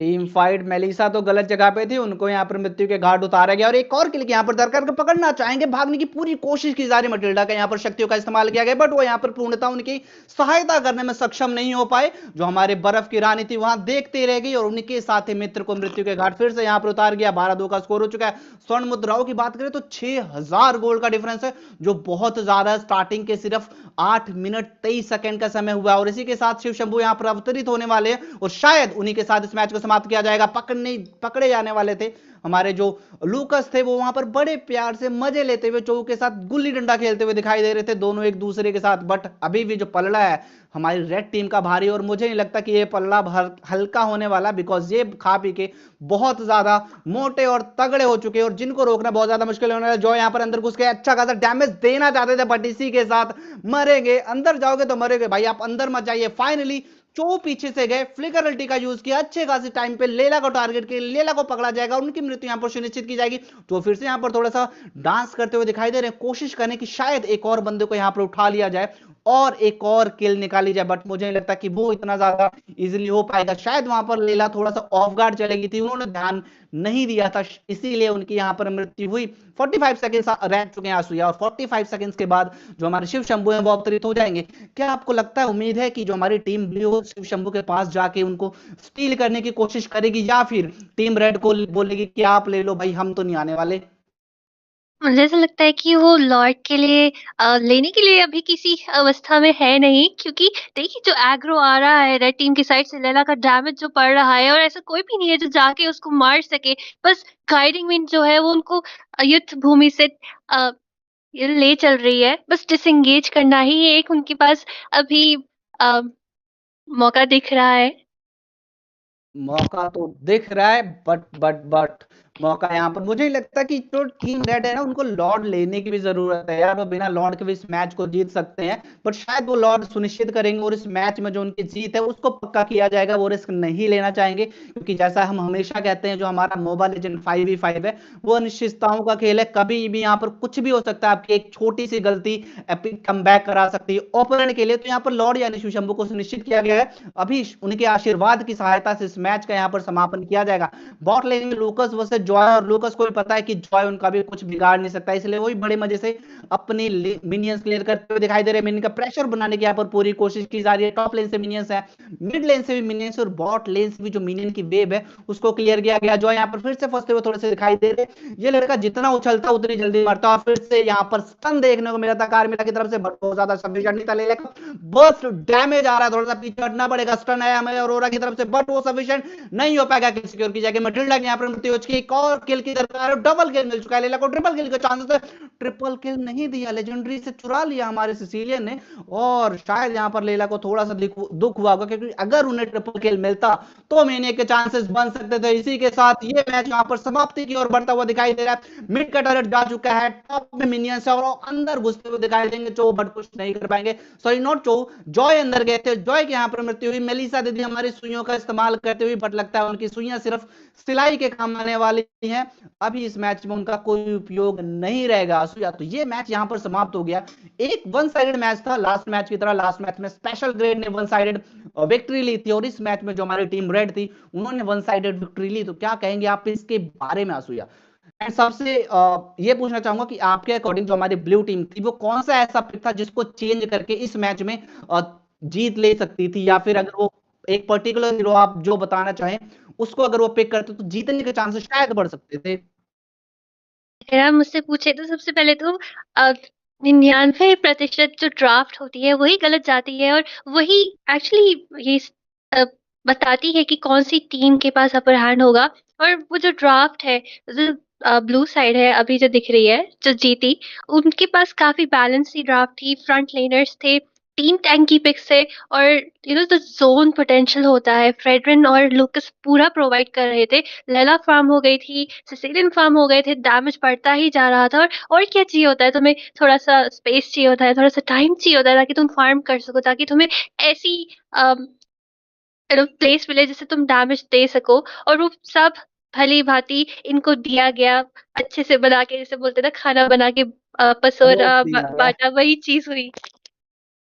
S3: टीम फाइट मेलिसा तो गलत जगह पे थी, उनको यहाँ पर मृत्यु के घाट उतारा गया। और एक और किल यहाँ पर दरकार कर पकड़ना चाहेंगे, भागने की पूरी कोशिश की जा रही मटिल्डा का, यहाँ पर शक्तियों का इस्तेमाल किया गया, बट वो यहाँ पर पूर्णतः उनकी सहायता करने में सक्षम नहीं हो पाए। जो हमारे बर्फ की रानी थी वहां देखते रह गई और उनके साथ ही मित्र को मृत्यु के घाट फिर से यहाँ पर उतार गया। 12-2 का स्कोर हो चुका है। स्वर्ण मुद्राओं की बात करें तो 6000 गोल्ड का डिफरेंस है, जो बहुत ज्यादा है। स्टार्टिंग के सिर्फ 8 मिनट 23 सेकंड का समय हुआ और इसी के साथ शिव शंभू यहाँ पर अवतरित होने वाले हैं और शायद उन्हीं के साथ इस मैच को समाप्त किया जाएगा। पकड़े जाने वाले थे हमारे जो लूकस थे, वो वहां पर बड़े प्यार से मजे लेते हुए चौक के साथ गुल्ली डंडा खेलते हुए दिखाई दे रहे थे, दोनों एक दूसरे के साथ। बट अभी भी जो पलड़ा है हमारी रेड टीम का भारी, और मुझे नहीं लगता कि ये पल्ला हल्का होने वाला, बिकॉज ये खा पी के बहुत ज्यादा मोटे और तगड़े हो चुके हैं और जिनको रोकना बहुत ज्यादा मुश्किल होने वाला है। जो यहाँ पर अंदर घुस के अच्छा खासा डैमेज देना चाहते थे, बट इसी के साथ मरेंगे। अंदर जाओगे तो मरेंगे भाई, आप अंदर मत जाइए। फाइनली चो पीछे से गए, फ्लिकर अल्टी का यूज किया अच्छे खासे टाइम पे, लेला को टारगेट किया, लेला को पकड़ा जाएगा, उनकी मृत्यु यहां पर सुनिश्चित की जाएगी। तो फिर से यहां पर थोड़ा सा डांस करते हुए दिखाई दे रहे हैं, कोशिश करने की शायद एक और बंदे को यहां पर उठा लिया जाए और एक और किल निकाली जाए, बट मुझे नहीं लगता कि वो इतना ज्यादा इजीली हो पाएगा। शायद वहां पर लेला थोड़ा सा ऑफ गार्ड चलेगी थी, उन्होंने ध्यान नहीं दिया था, इसीलिए उनकी यहां पर मृत्यु हुई। 45 सेकंड्स रह चुके हैं आंसू, और 45 सेकंड्स के बाद जो हमारे शिव शंभू हैं वो अवतरित हो जाएंगे। क्या आपको लगता है, उम्मीद है कि जो हमारी टीम ब्लू शिव शंभू के पास जाके उनको स्टील करने की कोशिश करेगी, या फिर टीम रेड को बोलेगी कि आप ले लो भाई, हम तो नहीं आने वाले?
S4: मुझे ऐसा लगता है कि वो लॉर्ड के लिए लेने के लिए अभी किसी अवस्था में है नहीं, क्योंकि देखिए जो एग्रो आ रहा है रेड टीम की साइड से, लेला का डैमेज जो पड़ रहा है, और ऐसा कोई भी नहीं है जो जाके उसको मार सके। बस गाइडिंग विंड जो है वो उनको युद्ध भूमि से अ, ये ले चल रही है। बस डिसएंगेज करना ही एक उनके पास अभी अ, मौका दिख रहा है।
S3: मौका तो दिख रहा है, बट मौका यहाँ पर मुझे नहीं लगता कि जो टीम रेड है ना, उनको लॉर्ड लेने की भी जरूरत है यार। वो बिना लॉर्ड के भी इस मैच को जीत सकते हैं, बट शायद वो लॉर्ड सुनिश्चित करेंगे और इस मैच में जो उनकी जीत है उसको पक्का किया जाएगा। वो रिस्क नहीं लेना चाहेंगे, क्योंकि जैसा हम हमेशा कहते हैं, जो हमारा मोबा लेजेंड 5v5 है वो अनिश्चितताओं का खेल है। कभी भी यहाँ पर कुछ भी हो सकता है, आपकी एक छोटी सी गलती एपिक कमबैक करा सकती है ओपोनेंट के लिए। तो यहाँ पर लॉर्ड यानी शिव शंभू को सुनिश्चित किया गया है, अभी उनके आशीर्वाद की सहायता से इस मैच का यहाँ पर समापन किया जाएगा। बॉट लेन में लूकस वर्सेस जॉय और लूकस को भी पता है कि जॉय उनका भी कुछ बिगाड़ नहीं सकता, इसलिए वही बड़े मजे से अपनी मिनियंस क्लियर करते हुए दिखाई दे रहे हैं। मिनियन का प्रेशर बनाने की यहाँ पर पूरी कोशिश की जा रही है। टॉप लेन से मिनियंस है, मिड लेन से भी मिनियंस और बॉट लेन से भी जो मिनियन की वेव है उसको क्लियर किया गया। जॉय यहाँ पर फिर से फंसते हुए थोड़े से दिखाई दे रहे। ये लड़का जितना उछलता उतनी जल्दी मरता, और फिर से यहाँ पर स्टन देखने को मिला था कार्मिला की तरफ से, बहुत ज्यादा सफिशिएंट नहीं था। लेलेका बर्स्ट डैमेज आ रहा है, थोड़ा सा पीछे हटना पड़ेगा। स्टन आया हमें अरोरा की तरफ से, बट वो सफिशिएंट नहीं हो पाएगा कि सिक्योर की जाएगी। मटिल्डा की यहाँ पर मृत्यु हो चुकी है। एक और किल की दरकार है, डबल किल मिल चुका है। लेला को ट्रिपल किल के चांसेस है, ट्रिपल किल नहीं दिया, लेजेंडरी से चुरा लिया हमारे सिसिलियन ने। और शायद यहाँ पर लेला को थोड़ा सा दुख हुआ होगा, क्योंकि अगर उन्हें ट्रिपल किल मिलता तो मैंने के चांसेस बन सकते थे। इसी के साथ ये मैच यहाँ पर समाप्ति की ओर बढ़ता हुआ दिखाई दे रहा है। मिड का टर्रेट जा चुका है, टॉप में मिनियंस है और अंदर घुसते हुए दिखाई देंगे चो, बट कुछ नहीं कर पाएंगे। सॉरी नॉट चो, जॉय अंदर गए थे, जॉय की यहाँ पर मृत्यु हुई। मेलिसा दीदी हमारी सुइयों का इस्तेमाल करते हुए, बट लगता है उनकी सुइयां सिर्फ सिलाई के काम आने वाली हैं, अभी इस मैच में उनका कोई उपयोग नहीं रहेगा। सुइया तो ये मैच यहाँ पर समाप्त हो गया। एक वन साइडेड मैच था लास्ट मैच की तरह। लास्ट मैच में स्पेशल ग्रेड ने वन साइडेड विक्ट्री ली थी, और इस मैच में जो हमारी टीम रेड थी उन्होंने वन साइडेड विक्ट्री ली। तो क्या कहेंगे आप इसके बारे में आसूया? एंड सबसे ये पूछना चाहूंगा कि आपके अकॉर्डिंग जो हमारी ब्लू टीम थी वो कौन सा ऐसा पिक था जिसको चेंज करके इस मैच में जीत ले सकती थी, या फिर अगर वो एक पर्टिकुलर हीरो आप जो बताना चाहें उसको अगर वो पिक करते तो जीतने के चांसेस शायद बढ़ सकते थे।
S4: अगर आप मुझसे पूछे तो सबसे पहले तो 99% जो ड्राफ्ट होती है वही गलत जाती है, और वही एक्चुअली ये अ, बताती है कि कौन सी टीम के पास अपर हैंड होगा। और वो जो ड्राफ्ट है, जो ब्लू साइड है अभी जो दिख रही है जो जीती, उनके पास काफी बैलेंस सी ड्राफ्ट थी। फ्रंट लेनर्स थे, 3 टैंक की पिक्स थे, और जो जोन पोटेंशियल होता है फ्रेडरिन और लुकस पूरा प्रोवाइड कर रहे थे। लैला फार्म हो गई थी, सिसिलियन फार्म हो गए थे, डैमेज बढ़ता ही जा रहा था। और क्या चाहिए होता है तुम्हें? थोड़ा सा स्पेस चाहिए होता है, थोड़ा सा टाइम चाहिए होता है, ताकि तुम फार्म कर सको, ताकि तुम्हें ऐसी प्लेस मिले जिससे तुम डैमेज दे सको। और वो सब भली भांति इनको दिया गया, अच्छे से बना के, जैसे बोलते हैं ना, खाना बना के
S3: परोस
S4: पसोरा
S3: दिया गया।
S4: बांटा, वही चीज हुई।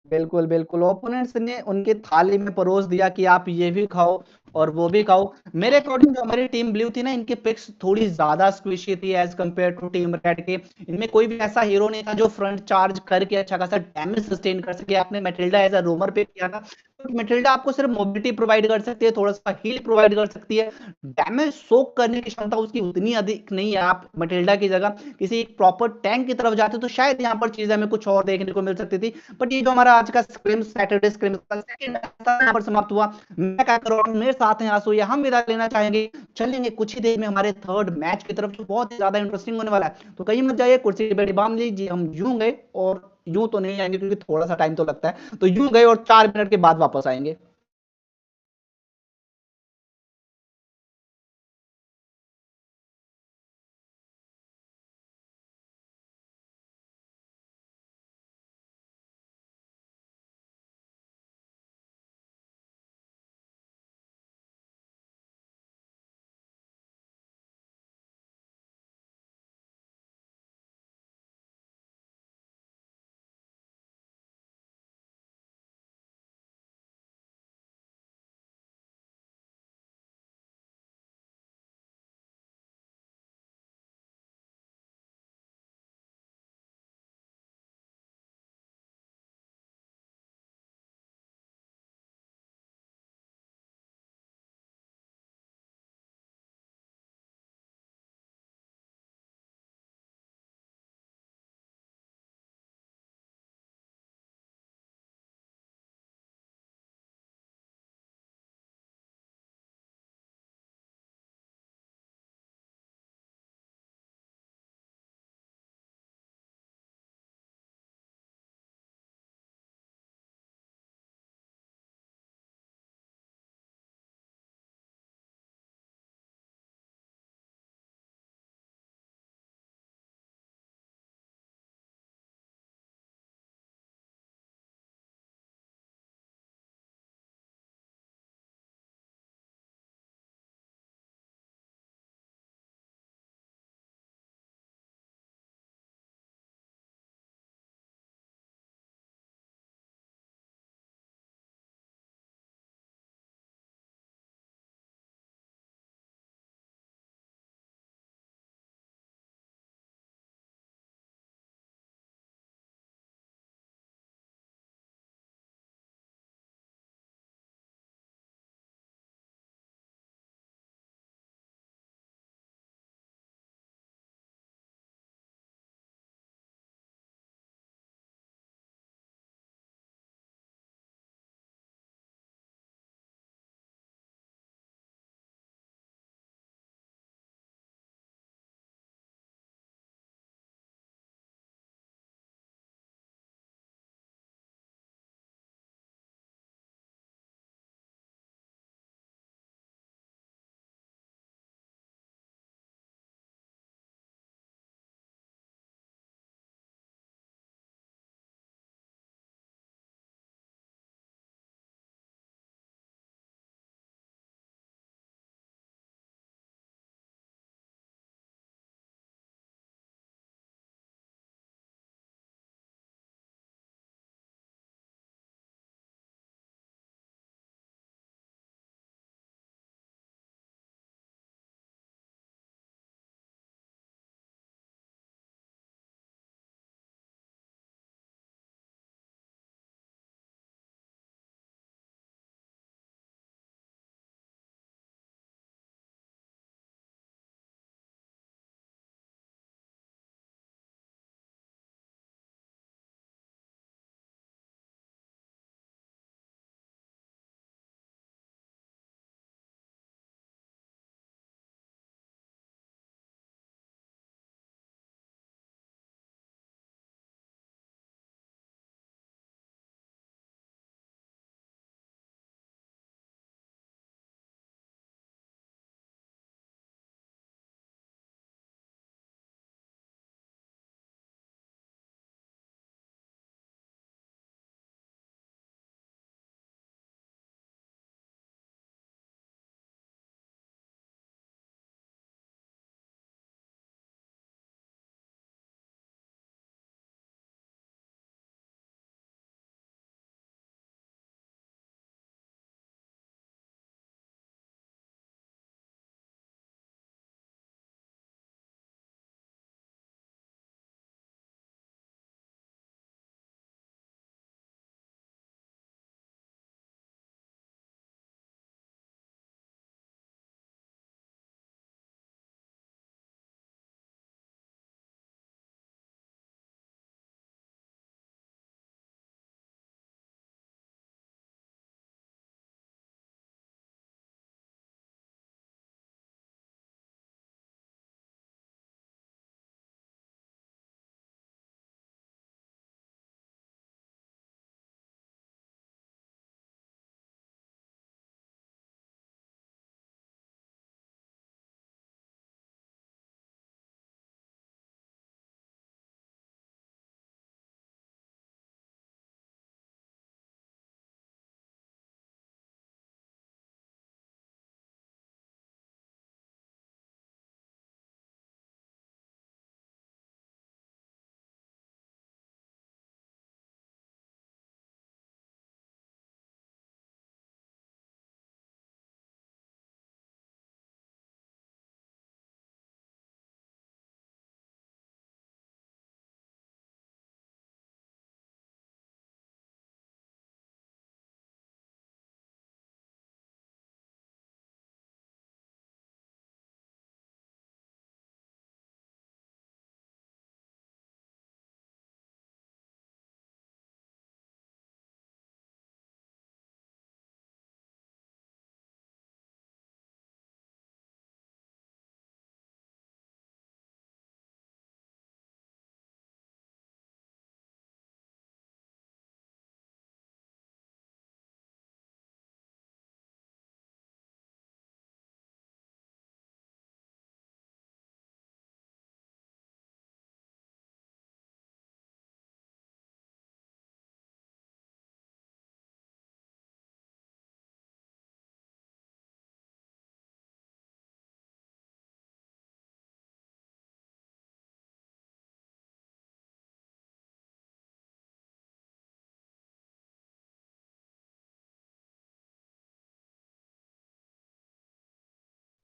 S3: बिल्कुल, बिल्कुल। ओपोनेंट्स ने उनकी थाली में परोस दिया कि आप ये भी खाओ और वो भी खाओ। मेरे अकॉर्डिंग जो हमारी टीम ब्लू थी ना, इनकी पिक्स थोड़ी ज़्यादा स्क्विशी थी as compare to team red के। इनमें कोई भी ऐसा हीरो नहीं था जो फ्रंट चार्ज करके अच्छा खासा डैमेज सस्टेन कर सके। आपने मैटिल्डा एज़ अ रोमर पिक किया था, तो मैटिल्डा आपको सिर्फ मोबिलिटी प्रोवाइड कर सकती है, थोड़ा-सा हील प्रोवाइड कर सकती है। डैमेज सोक करने की क्षमता उसकी उतनी अधिक नहीं है। आप मैटिल्डा की जगह किसी एक प्रॉपर टैंक की तरफ जाते तो शायद यहाँ पर चीज़ें हमें कुछ और देखने को मिल सकती थी। बट ये जो हमारा आज का स्क्रिम्स सैटरडे स्क्रिम्स का सेकंड यहाँ पर समाप्त हुआ। मैं क्या करूँ, मेरे साथ हैं आंसू, या हम विदा लेना चाहेंगे। चलेंगे कुछ ही देर में हमारे थर्ड मैच की तरफ, जो बहुत ही ज्यादा इंटरेस्टिंग होने वाला है। तो कहीं मत जाइए, कुर्सी पे बांध लीजिए। हम यूं गए और यूं तो नहीं आएंगे क्योंकि थोड़ा सा टाइम तो लगता है, तो यूं गए और 4 मिनट के बाद वापस आएंगे।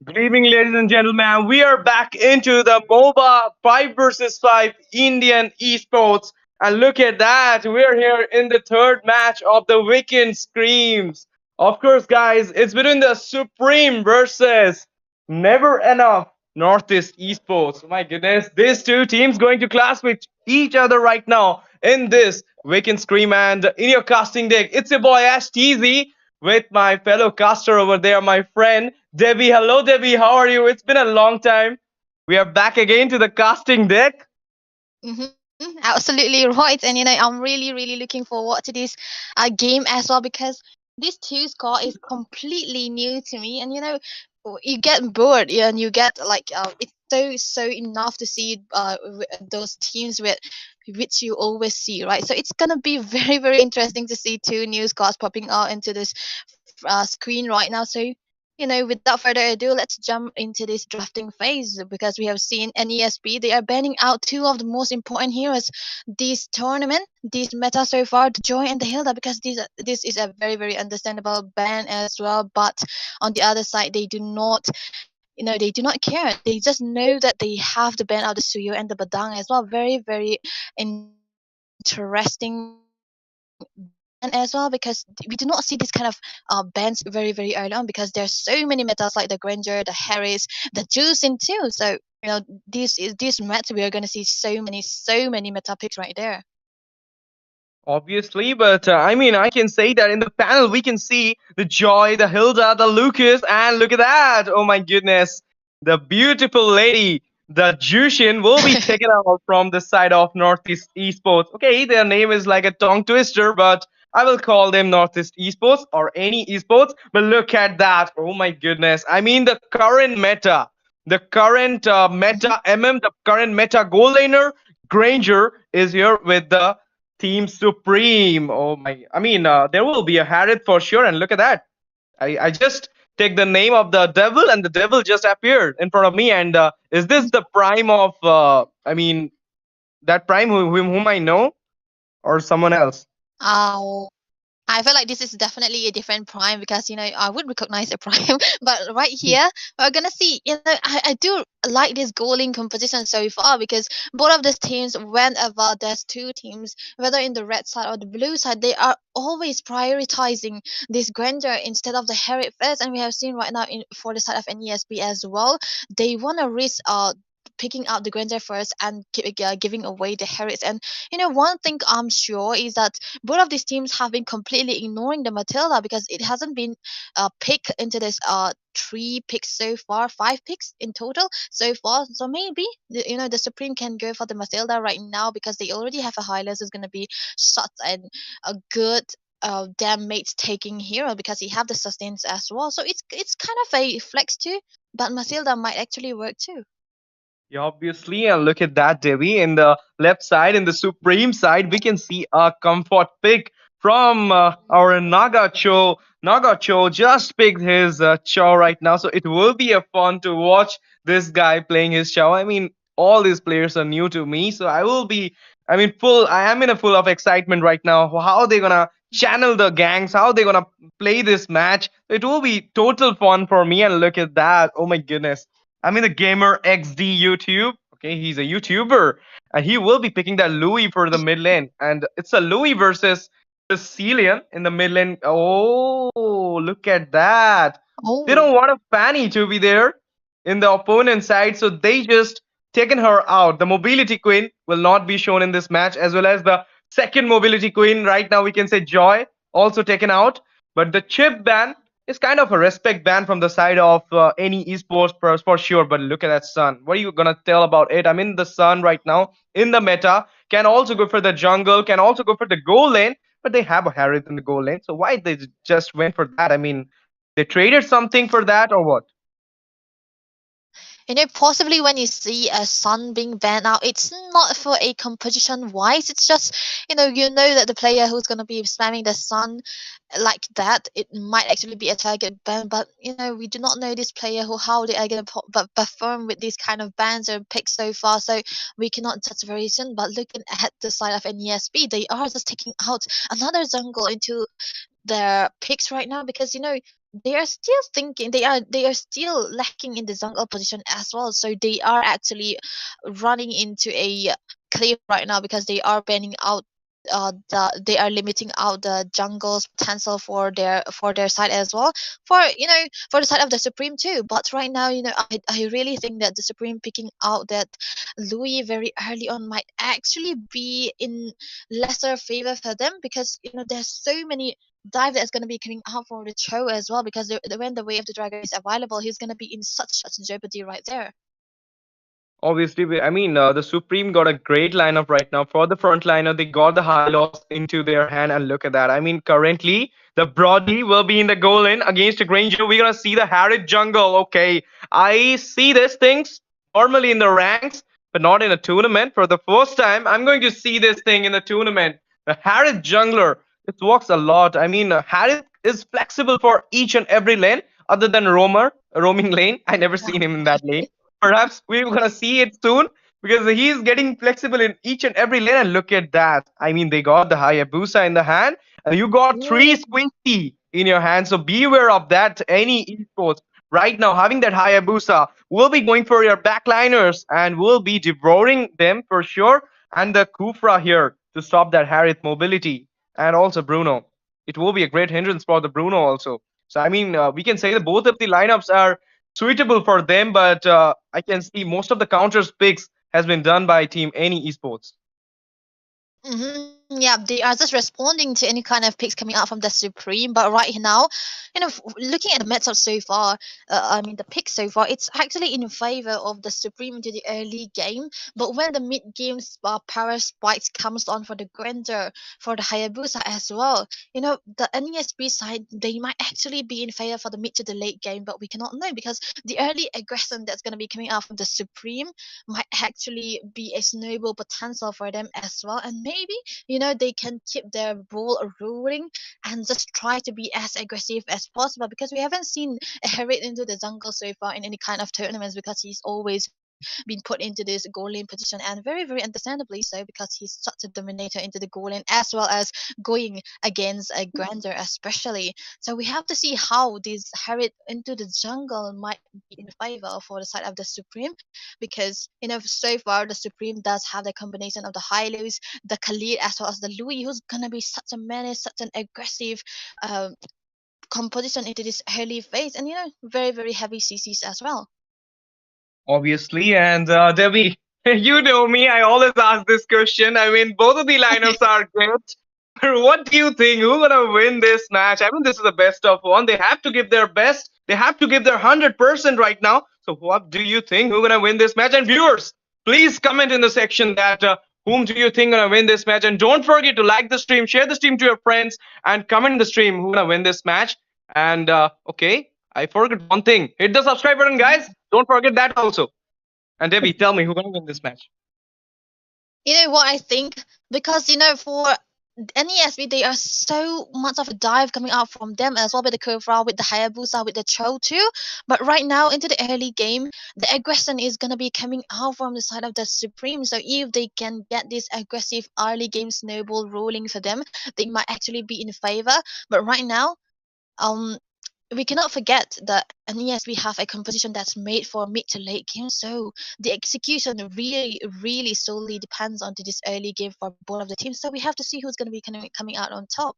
S5: Good evening, ladies and gentlemen. We are back into the MOBA 5 versus 5 Indian esports. And look at that. We're here in the third match of the weekend screams. Of course, guys, it's between the Supreme versus Never Enough Northeast Esports. My goodness, these two teams going to clash with each other right now in this weekend scream. And in your casting deck, it's your boy Ash TZ with my fellow caster over there, my friend Debbie. Hello, Debbie. How are you? It's been a long time. We are back again to the casting deck.
S6: Absolutely right. And I'm really looking forward to this game as well, because this two score is completely new to me. And you get bored, and you get like it's so enough to see those teams with which you always see, right? So it's gonna be very interesting to see two new scores popping out into this screen right now. So without further ado, let's jump into this drafting phase, because we have seen NESP, they are banning out two of the most important heroes this tournament, this meta so far, the Joy and the Hilda, because this is a very understandable ban as well. But on the other side, they do not they do not care. They just know that they have to ban out the Suyo and the Badang as well. Very interesting ban as well, because we do not see this kind of bans very early on, because there's so many metas like the Granger, the Harris, the Juicing too. So this match we are gonna see so many meta picks right there.
S5: Obviously, but I mean, I can say that in the panel we can see the Joy, the Hilda, the Lucas, and look at that! Oh my goodness, the beautiful lady, the Jushin, will be taken out from the side of Northeast Esports. Okay, their name is like a tongue twister, but I will call them Northeast Esports or any esports. But look at that! Oh my goodness! I mean, the current meta, the current meta goal laner Granger is here with the Team Supreme. Oh my! I mean, there will be a Harith for sure. And look at that. I just take the name of the devil, and the devil just appeared in front of me. And is this the prime of? I mean, that prime whom I know, or someone else?
S6: Oh, I feel like this is definitely a different prime, because I would recognize a prime, but right here we're gonna see. I do like this goaling composition so far, because both of these teams, whenever there's two teams, whether in the red side or the blue side, they are always prioritizing this Granger instead of the Harriet first. And we have seen right now for the side of NESB as well, they wanna risk picking out the Granger first and giving away the Harriets. And one thing I'm sure is that both of these teams have been completely ignoring the Matilda, because it hasn't been picked into this 3 picks so far, 5 picks in total so far. So maybe the Supreme can go for the Matilda right now, because they already have a Hylas who's gonna be such a good damage taking hero, because he have the sustains as well. So it's kind of a flex too, but Matilda might actually work too.
S5: Yeah, obviously, and look at that, Devi. In the left side, in the Supreme side, we can see a comfort pick from our Nagacho. Nagacho just picked his Chow right now, so it will be a fun to watch this guy playing his Chow. I mean, all these players are new to me, so I will be. I mean, I am in a full of excitement right now. How they gonna channel the gangs? How they gonna play this match? It will be total fun for me. And look at that! Oh my goodness! I mean, the gamer XD YouTube. Okay, he's a YouTuber, and he will be picking that Louis for the mid lane, and it's a Louis versus the Celian in the mid lane. Oh, look at that! They
S6: Oh.
S5: don't want a Fanny to be there in the opponent side, so they just taken her out. The Mobility Queen will not be shown in this match, as well as the second Mobility Queen. Right now, we can say Joy also taken out, but the chip ban it's kind of a respect ban from the side of any esports for sure. But look at that Sun. What are you gonna tell about it? I mean, the Sun right now in the meta can also go for the jungle, can also go for the goal lane, but they have a Harith in the goal lane. So why they just went for that? I mean, they traded something for that or what?
S6: Possibly when you see a Sun being banned out, it's not for a composition wise. It's just, you know that the player who's gonna be spamming the Sun like that, it might actually be a target ban. But we do not know this player how they are gonna perform with these kind of bans or picks so far. So we cannot judge very soon. But looking at the side of NESB, they are just taking out another jungle into their picks right now, because they are still thinking, they are still lacking in the jungle position as well. So they are actually running into a cliff right now because they are banning out they are limiting out the jungle's potential for their side as well, for for the side of the Supreme too. But right now, I really think that the Supreme picking out that Louis very early on might actually be in lesser favor for them, because there's so many dive that's going to be coming out for the show as well, because when the Way of the Dragon is available, he's going to be in such jeopardy right there.
S5: Obviously, I mean, the Supreme got a great lineup right now. For the frontliner, they got the high loss into their hand, and look at that. I mean, currently, the Brody will be in the goal in against a Granger. We're gonna see the Harriet jungle. Okay, I see these things normally in the ranks, but not in a tournament. For the first time, I'm going to see this thing in the tournament. The Harriet jungler. It works a lot. I mean, Harriet is flexible for each and every lane, other than roaming lane. I never seen him in that lane. Perhaps we're gonna see it soon because he's getting flexible in each and every lane. And look at that. I mean, they got the Hayabusa in the hand, and you got three Squinty in your hand. So beware of that. Any esports right now having that Hayabusa will be going for your backliners and will be devouring them for sure. And the Kufra here to stop that Harith mobility, and also Bruno. It will be a great hindrance for the Bruno also. So I mean, we can say that both of the lineups are suitable for them, but I can see most of the counters picks has been done by Team Any Esports.
S6: Yeah, they are just responding to any kind of picks coming out from the Supreme. But right now, looking at the matchup so far, I mean the picks so far, it's actually in favor of the Supreme into the early game. But when the mid game power spikes comes on for the Grandeur, for the Hayabusa as well, the NESB side, they might actually be in favor for the mid to the late game, but we cannot know because the early aggression that's going to be coming out from the Supreme might actually be a snowball potential for them as well. And maybe they can keep their ball rolling and just try to be as aggressive as possible, because we haven't seen a Herald into the jungle so far in any kind of tournaments, because he's always been put into this goal lane position, and very very understandably so, because he's such a dominator into the goal lane as well as going against a Grander especially. So we have to see how this Herald into the jungle might be in favor for the side of the Supreme, because so far the Supreme does have the combination of the Hylos, the Khalid, as well as the Louis, who's gonna be such a menace, such an aggressive composition into this early phase, and very very heavy CCs as well.
S5: Obviously, and Debbie, you know me, I always ask this question. I mean, both of the lineups are great. What do you think? Who's gonna win this match? I mean, this is the best of one. They have to give their best. They have to give their 100% right now. So, what do you think? Who's gonna win this match? And viewers, please comment in the section that whom do you think gonna win this match? And don't forget to like the stream, share the stream to your friends, and comment in the stream who's gonna win this match. And okay, I forgot one thing. Hit the subscribe button, guys. Don't forget that also. And Debbie, tell me who's gonna win this match.
S6: You know what I think? Because for NESB, they are so much of a dive coming out from them as well, with the Kofra, with the Hayabusa, with the Cho too. But right now into the early game, the aggression is gonna be coming out from the side of the Supreme. So if they can get this aggressive early game snowball rolling for them, they might actually be in favor. But right now, we cannot forget that NESB have a composition that's made for mid to late game, so the execution really, really solely depends on this early game for both of the teams. So we have to see who's going to be coming out on top.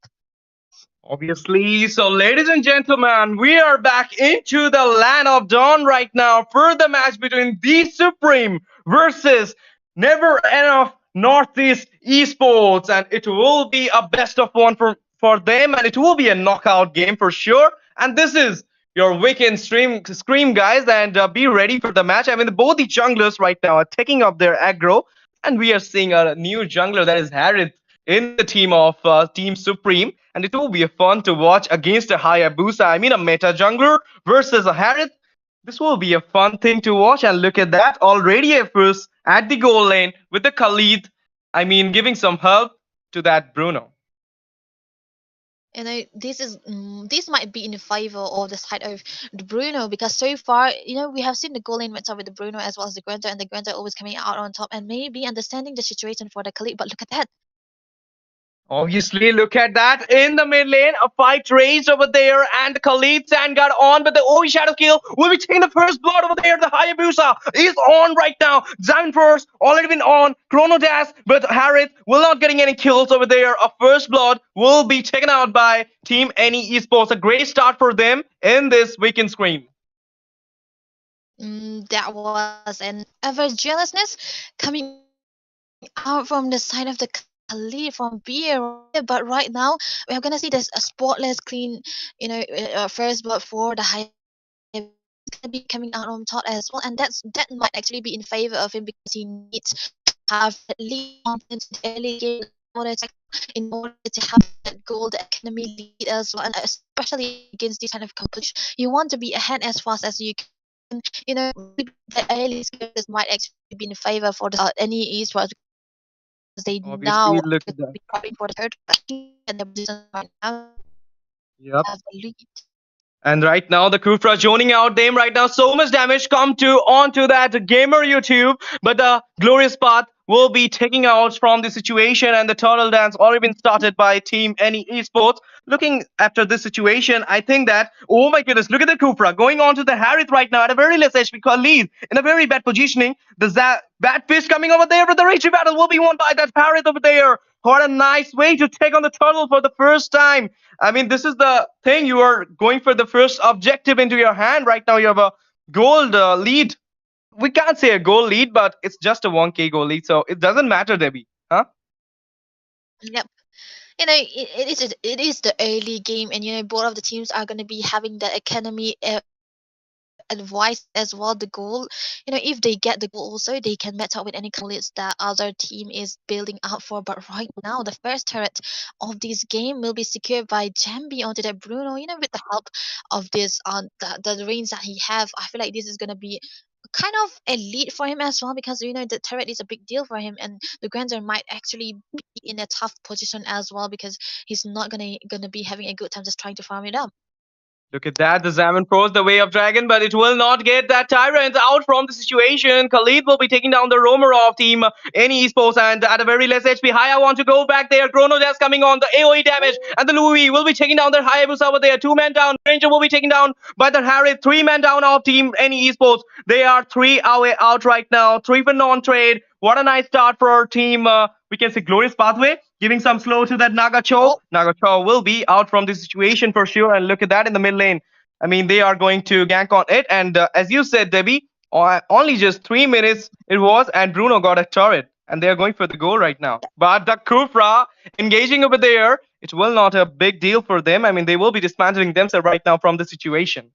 S5: Obviously, so ladies and gentlemen, we are back into the land of dawn right now for the match between the Supreme versus Never Enough Northeast Esports, and it will be a best of one for them, and it will be a knockout game for sure. And this is your weekend scream, guys, and be ready for the match. I mean, both the junglers right now are taking up their aggro, and we are seeing a new jungler, that is Harith, in the team of Team Supreme, and it will be fun to watch against a Hayabusa. I mean, a meta jungler versus a Harith. This will be a fun thing to watch, and look at that. Already a first at the goal lane with the Khalid. I mean, giving some help to that Bruno.
S6: This might be in favor of the side of the Bruno, because so far we have seen the goal lane matchup with the Bruno as well as the Granta, and the Granta always coming out on top and maybe understanding the situation for the Khalid. But look at that.
S5: Obviously, look at that in the mid lane. A fight raged over there, and Khalid San got on, but the OE Shadow Kill will be taking the first blood over there. The Hayabusa is on right now. Diamond Force already been on. Chrono Dash, but Harith will not getting any kills over there. A first blood will be taken out by Team NE Esports. A great start for them in this weekend scream.
S6: That was an ever jealousness coming out from the side of the Khalid from Beer. But right now, we are gonna see this a spotless, clean, first blood for the Hayabusa. He's gonna be coming out on top as well, and that might actually be in favor of him because he needs to have at least 1 point in the early game in order to have that gold academy lead as well, and especially against this kind of competition, you want to be ahead as fast as you can. Really the early scares might actually be in favor for the any esports because they now
S5: Obviously,
S6: are
S5: look
S6: going
S5: at
S6: to
S5: that.
S6: be fighting for the third position and their position right now
S5: Yep.
S6: have the lead.
S5: And right now, the Kufra zoning out them right now. So much damage come to onto that gamer YouTube, but the glorious path will be taking out from the situation, and the turtle dance already been started by Team Any Esports. Looking after this situation, I think that oh my goodness, look at the Kufra going on to the Harith right now at a very less HP lead in a very bad positioning. The bad fish coming over there, but the Rachel battle will be won by that Harith over there. What a nice way to take on the turtle for the first time. I mean, this is the thing. You are going for the first objective into your hand. Right now, you have a gold lead. We can't say a goal lead, but it's just a 1K goal lead. So it doesn't matter, Debbie. Huh?
S6: Yep. It is the early game, and both of the teams are going to be having the academy advice as well. The goal, if they get the goal also, they can match up with any candidates that other team is building out for. But right now, the first turret of this game will be secured by Jambi onto the Bruno. With the help of this the range that he have, I feel like this is gonna be kind of a lead for him as well, because the turret is a big deal for him, and the Granzer might actually be in a tough position as well, because he's not gonna be having a good time just trying to farm it up.
S5: Look at that. The Zaman Pros the way of Dragon, but it will not get that Tyrant out from the situation. Khalid will be taking down the roamer of Team Any Esports, and at a very less HP. Haya want to go back there. Chrono Jazz coming on. The AoE damage, and the Louis will be taking down their Hayabusa over there. 2 men down. Ranger will be taken down by the Harry. 3 men down of Team Any Esports. They are 3 away out right now. 3 for non-trade. What a nice start for our team. We can say Glorious Pathway, giving some slow to that Nagacho.
S6: Oh.
S5: Nagacho will be out from this situation for sure. And look at that in the mid lane. I mean, they are going to gank on it. And as you said, Debbie, only just 3 minutes it was, and Bruno got a turret. And they are going for the goal right now. But the Kufra engaging over there, it will not a big deal for them. I mean, they will be dismantling themselves right now from the situation.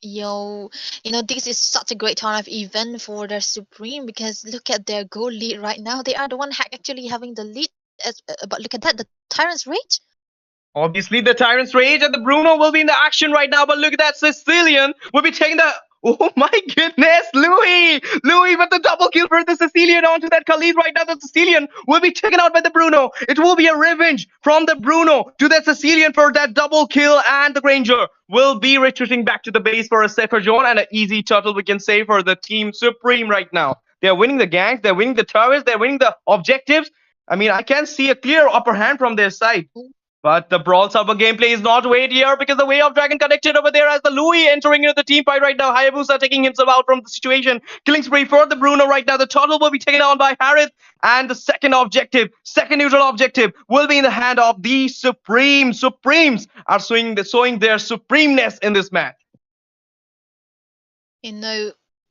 S6: This is such a great time of event for the Supreme, because look at their goal lead right now. They are the one actually having the lead. But look at that, the Tyrant's Rage.
S5: Obviously, the Tyrant's Rage and the Bruno will be in the action right now. But look at that, Sicilian will be taking the. Oh my goodness, Louis! Louis with the double kill for the Sicilian onto that Khalid right now. The Sicilian will be taken out by the Bruno. It will be a revenge from the Bruno to that Sicilian for that double kill, and the Granger will be retreating back to the base for a safer zone and an easy turtle, we can say, for the Team Supreme right now. They are winning the ganks, they're winning the towers, they're winning the objectives. I mean, I can see a clear upper hand from their side. But the Brawl Server gameplay is not weighed here, because the Way of Dragon connected over there as the Louis entering into the team fight right now. Hayabusa taking himself out from the situation. Killing spree for the Bruno right now. The turtle will be taken down by Harith. And the second neutral objective, will be in the hand of the Supreme. Supremes are showing their supremeness in this match.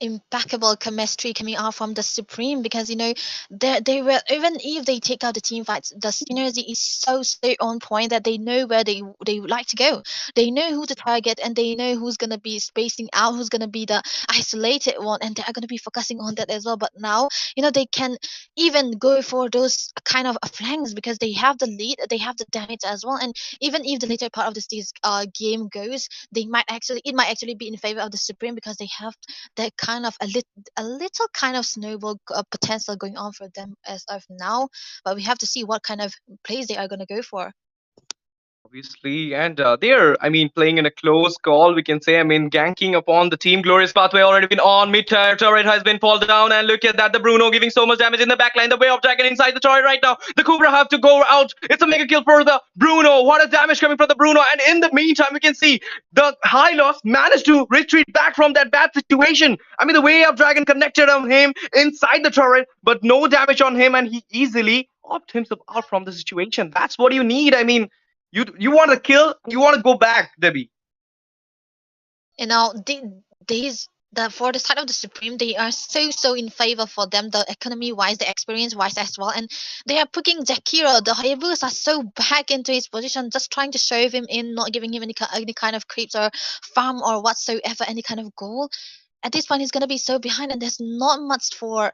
S6: Impeccable chemistry coming out from the Supreme, because they were, even if they take out the team fights, the synergy is so on point that they know where they would like to go. They know who to target, and they know who's gonna be spacing out, who's gonna be the isolated one, and they are gonna be focusing on that as well. But now they can even go for those kind of flanks, because they have the lead, they have the damage as well, and even if the later part of this game goes, it might actually be in favor of the Supreme, because they have that kind of a little kind of snowball potential going on for them as of now. But we have to see what kind of plays they are going to go for.
S5: Obviously, and they're, I mean, playing in a close call, we can say. I mean, ganking upon the team. Glorious pathway already been on. Mid turret has been fall down, and look at that. The Bruno giving so much damage in the backline. The way of Dragon inside the turret right now. The Cobra have to go out. It's a mega kill for the Bruno. What a damage coming from the Bruno. And in the meantime, we can see the high loss managed to retreat back from that bad situation. I mean, the way of Dragon connected on him inside the turret, but no damage on him, and he easily opted himself out from the situation. That's what you need. I mean, you want to kill, you want to go back, Debbie.
S6: You know, these the for the side of the Supreme, they are so in favor for them, the economy wise, the experience wise as well, and they are putting Zakira, the Hayabusa, so back into his position, just trying to shove him in, not giving him any kind of creeps or farm or whatsoever, any kind of goal. At this point, he's gonna be so behind, and there's not much for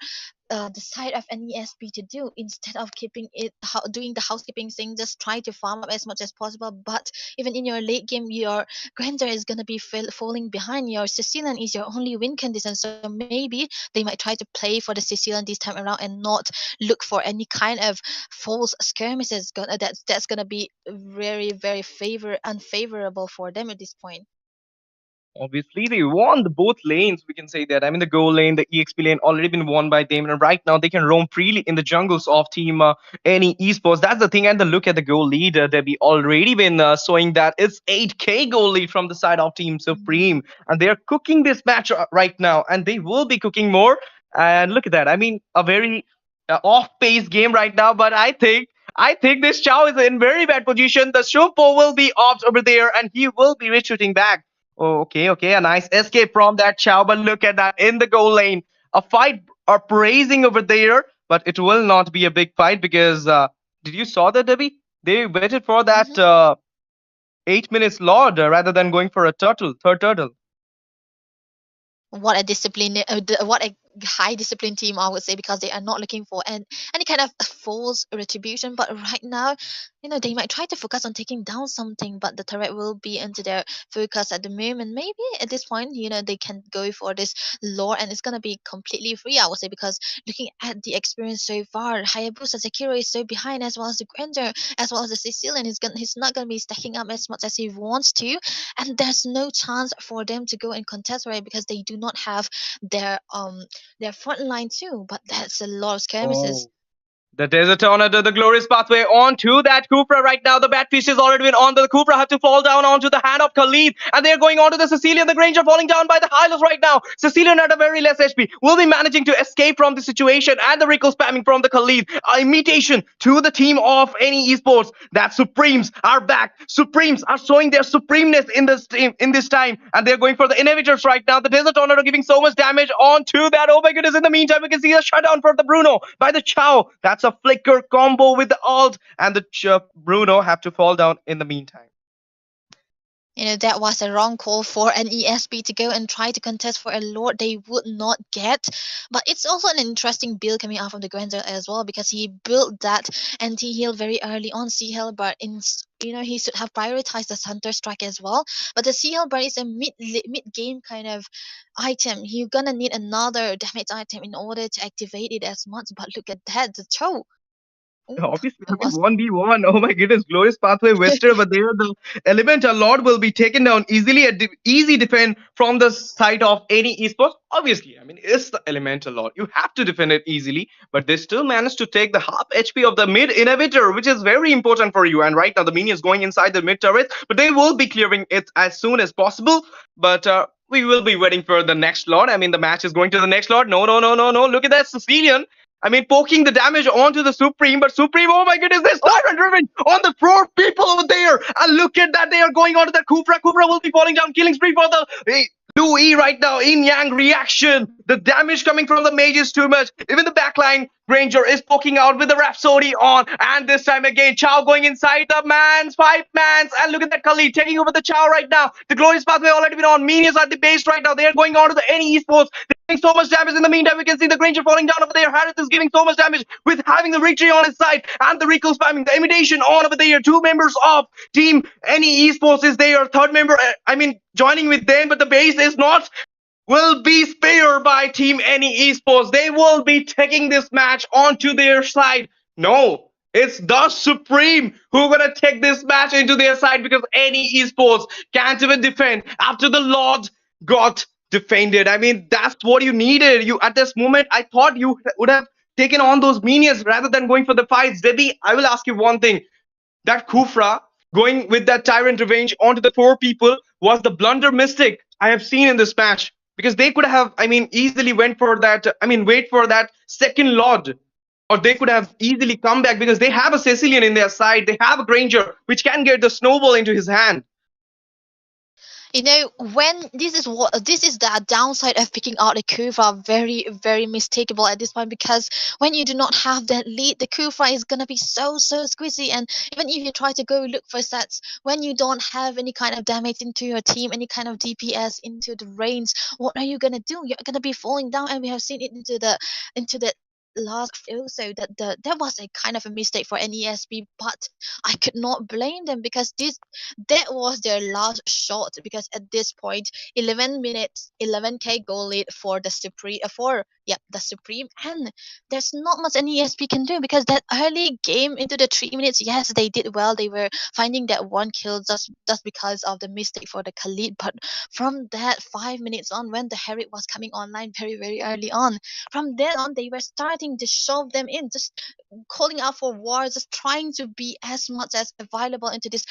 S6: the side of NESP to do. Instead of keeping it doing the housekeeping thing, just try to farm up as much as possible. But even in your late game, your Granger is gonna be falling behind. Your Sicilian is your only win condition, so maybe they might try to play for the Sicilian this time around and not look for any kind of false skirmishes. That's gonna be very unfavorable for them at this point.
S5: Obviously, they won the both lanes. We can say that. I mean, the goal lane, the EXP lane, already been won by them, and right now they can roam freely in the jungles of Team any esports. That's the thing. And the look at the goal lead, Debbie, already been showing that it's 8K goal lead from the side of Team Supreme, and they are cooking this match right now, and they will be cooking more. And look at that. I mean, a very off-pace game right now, but I think this Chow is in very bad position. The Shupo will be off over there, and he will be retreating back. Oh, okay. A nice escape from that Chow, but look at that in the goal lane. A fight uprising over there, but it will not be a big fight because did you saw that, Debbie? They waited for that 8 minutes Lord rather than going for a third turtle.
S6: What a discipline, what a high discipline team, I would say, because they are not looking for any kind of false retribution. But right now, they might try to focus on taking down something, but the turret will be into their focus at the moment. Maybe at this point, they can go for this lore, and it's gonna be completely free, I would say, because looking at the experience so far, Hayabusa Sekiro is so behind, as well as the Granger, as well as the Sicilian. He's not gonna be stacking up as much as he wants to, and there's no chance for them to go and contest, right? Because they do not have their front line too. But that's a lot of skirmishes.
S5: The Desert Tornado, the glorious pathway onto that Cupra right now. The Batfish is already been on. The Cupra have to fall down onto the hand of Khalid. And they're going onto the Sicilian. The Granger falling down by the Hylos right now. Sicilian at a very less HP. Will be managing to escape from the situation. And the recall spamming from the Khalid. Imitation to the team of any esports. That Supremes are back. Supremes are showing their supremeness in this time. And they're going for the inhibitors right now. The Desert Tornado giving so much damage onto that. Oh my goodness. In the meantime, we can see the shutdown for the Bruno by the Chow. That's a flicker combo with the alt, and the Bruno have to fall down in the meantime.
S6: That was a wrong call for an ESP to go and try to contest for a Lord they would not get. But it's also an interesting build coming out from the Granger as well, because he built that anti-heal very early on C-Heal, but he should have prioritized the Hunter Strike as well. But the C-Heal bar is a mid-game kind of item. You're gonna need another damage item in order to activate it as much. But look at that, the Chow.
S5: Obviously, I mean, 1v1. Oh my goodness, glorious pathway Wester, but there the Elemental Lord will be taken down easily. Easy defend from the side of any esports. Obviously, I mean, it's the Elemental Lord. You have to defend it easily, but they still managed to take the half HP of the mid inhibitor, which is very important for you. And right now, the minions going inside the mid turret, but they will be clearing it as soon as possible. But we will be waiting for the next Lord. I mean, the match is going to the next Lord. No. Look at that Sicilian. I mean, poking the damage onto the Supreme, but Supreme, oh my goodness, there's Tyrant Driven on the 4 people over there. And look at that, they are going onto the Kufra. Kufra will be falling down, killing spree for the Louis right now. In Yang reaction. The damage coming from the mage is too much. Even the backline, Granger is poking out with the Rhapsody on. And this time again, Chow going inside the 5 mans. And look at that Khalid taking over the Chow right now. The Glorious Pathway already been on. Minions at the base right now. They are going on to the any esports. They're doing so much damage. In the meantime, we can see the Granger falling down over there. Harris is giving so much damage with having the victory on his side. And the recall spamming. The imitation on over there. 2 members of team any esports is there. Third member, joining with them. But the base is not. Will be spared by Team Any Esports. They will be taking this match onto their side. No, It's the Supreme who gonna take this match into their side because any esports can't even defend after the Lord got defended. I mean, that's what you needed. You at this moment, I thought you would have taken on those minions rather than going for the fights. Debbie, I will ask you one thing. That Kufra going with that Tyrant Revenge onto the four people was the blunder mistake I have seen in this match. Because they could have, I mean, easily went for that, I mean, wait for that second Lord. Or they could have easily come back because they have a Sicilian in their side. They have a Granger, which can get the snowball into his hand.
S6: When this is the downside of picking out a Kufa, very mistakable at this point, because when you do not have that lead, the Kufa is gonna be so squeezy. And even if you try to go look for sets, when you don't have any kind of damage into your team, any kind of DPS into the range, what are you gonna do? You're gonna be falling down, and we have seen it into the last field. So that was a kind of a mistake for NESB, but I could not blame them, because that was their last shot. Because at this point, 11 minutes, 11k goal lead for the Supreme, the Supreme, and there's not much an ESP can do, because that early game into the 3 minutes, yes, they did well. They were finding that one kill just because of the mistake for the Khalid. But from that 5 minutes on, when the Herrick was coming online very early on, from then on they were starting to shove them in, just calling out for war, just trying to be as much as available into this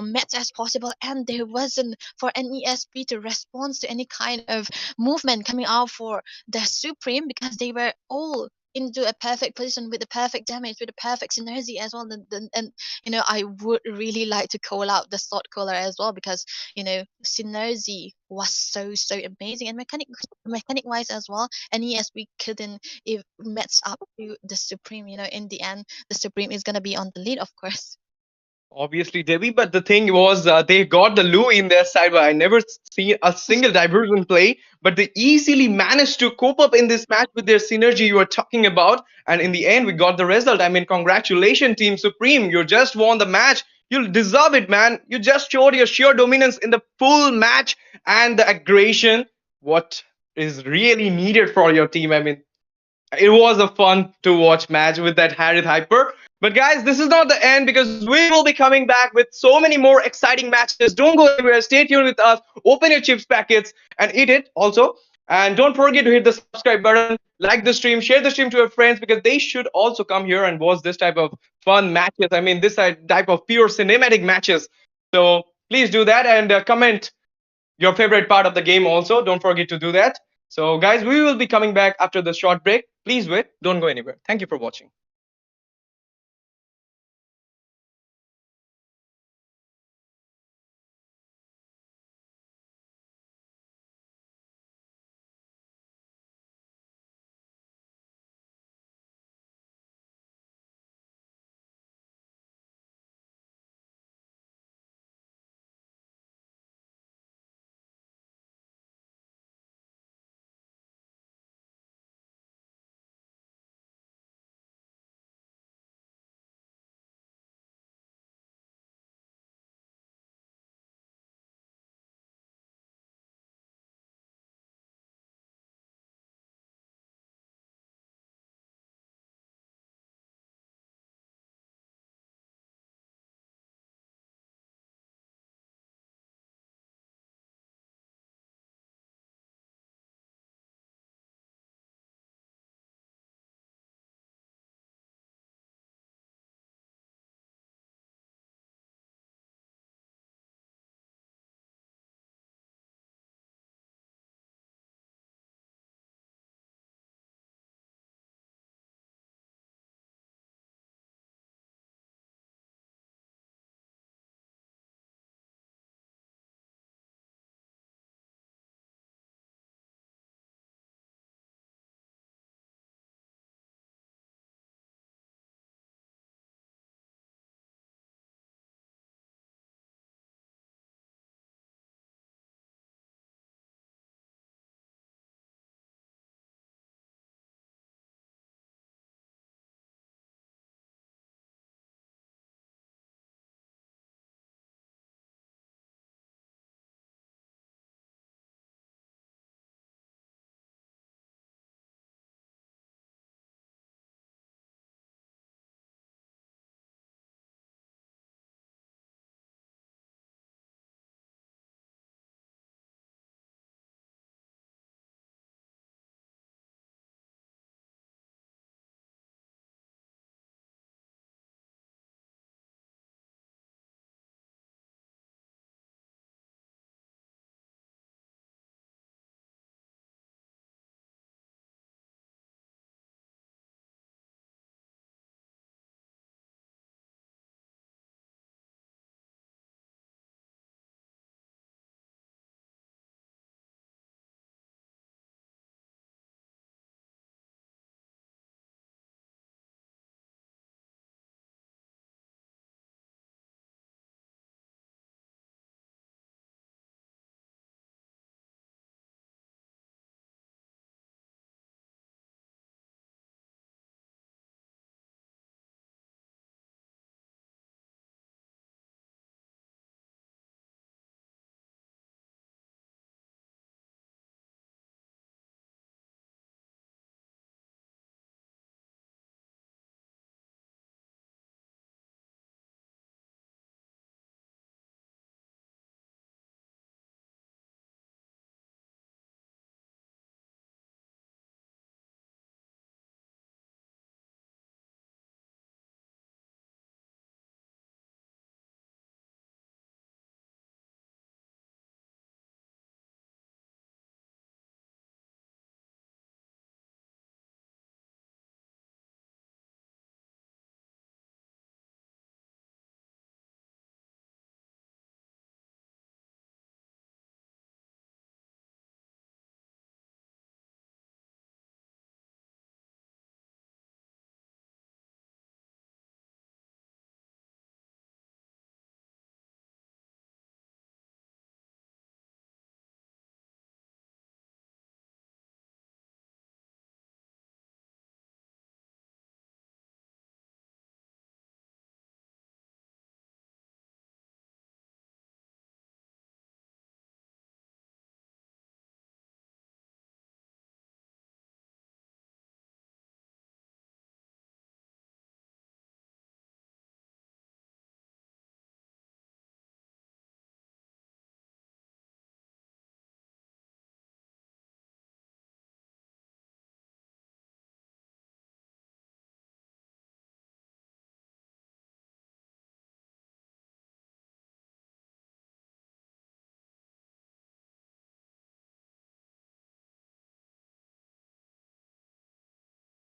S6: match as possible. And there wasn't for NESP to respond to any kind of movement coming out for the Supreme, because they were all into a perfect position with the perfect damage, with the perfect synergy as well. And I would really like to call out the slot caller as well, because synergy was so amazing, and mechanic wise as well. And yes, we couldn't match up to the Supreme. In the end, the Supreme is gonna be on the lead, of course.
S5: Obviously, Debbie, but the thing was, they got the Lu in their side, but I never seen a single diversion play. But they easily managed to cope up in this match with their synergy you were talking about. And in the end, we got the result. I mean, congratulations, Team Supreme. You just won the match. You deserve it, man. You just showed your sheer dominance in the full match and the aggression. What is really needed for your team. I mean, it was a fun to watch match with that Harith Hyper. But guys, this is not the end, because we will be coming back with so many more exciting matches. Don't go anywhere. Stay tuned with us. Open your chips packets and eat it also. And don't forget to hit the subscribe button, like the stream, share the stream to your friends, because they should also come here and watch this type of fun matches. I mean, this type of pure cinematic matches. So please do that, and comment your favorite part of the game also. Don't forget to do that. So guys, we will be coming back after the short break. Please wait. Don't go anywhere. Thank you for watching.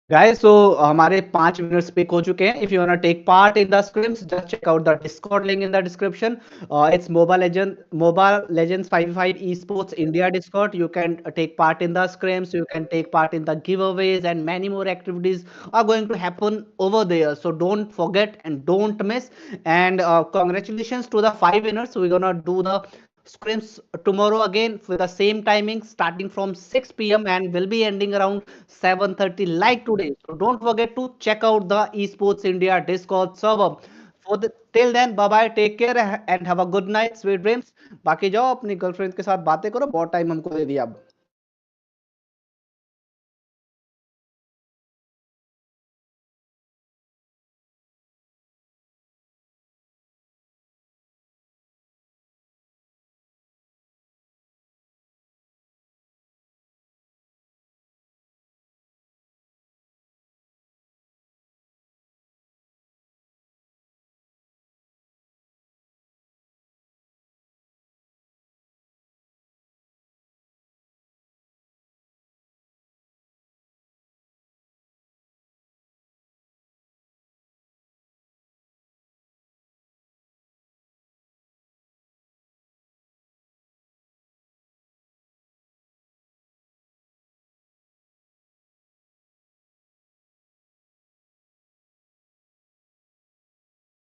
S3: Guys, so हमारे 5 minutes pick हो चुके हैं. If you wanna take part in the scrims, just check out the Discord link in the description. It's Mobile Legends 5v5 Esports India Discord. You can take part in the scrims. You can take part in the giveaways, and many more activities are going to happen over there. So don't forget and don't miss. And congratulations to the 5 winners. We're gonna do the scrims tomorrow again with the same timing, starting from 6 p.m. and will be ending around 7:30 like today. So don't forget to check out the Esports India Discord server. Till then, bye bye, take care and have a good night, sweet dreams. बाकी जाओ अपनी girlfriend के साथ बातें करो, बहुत time हमको दे दिया अब.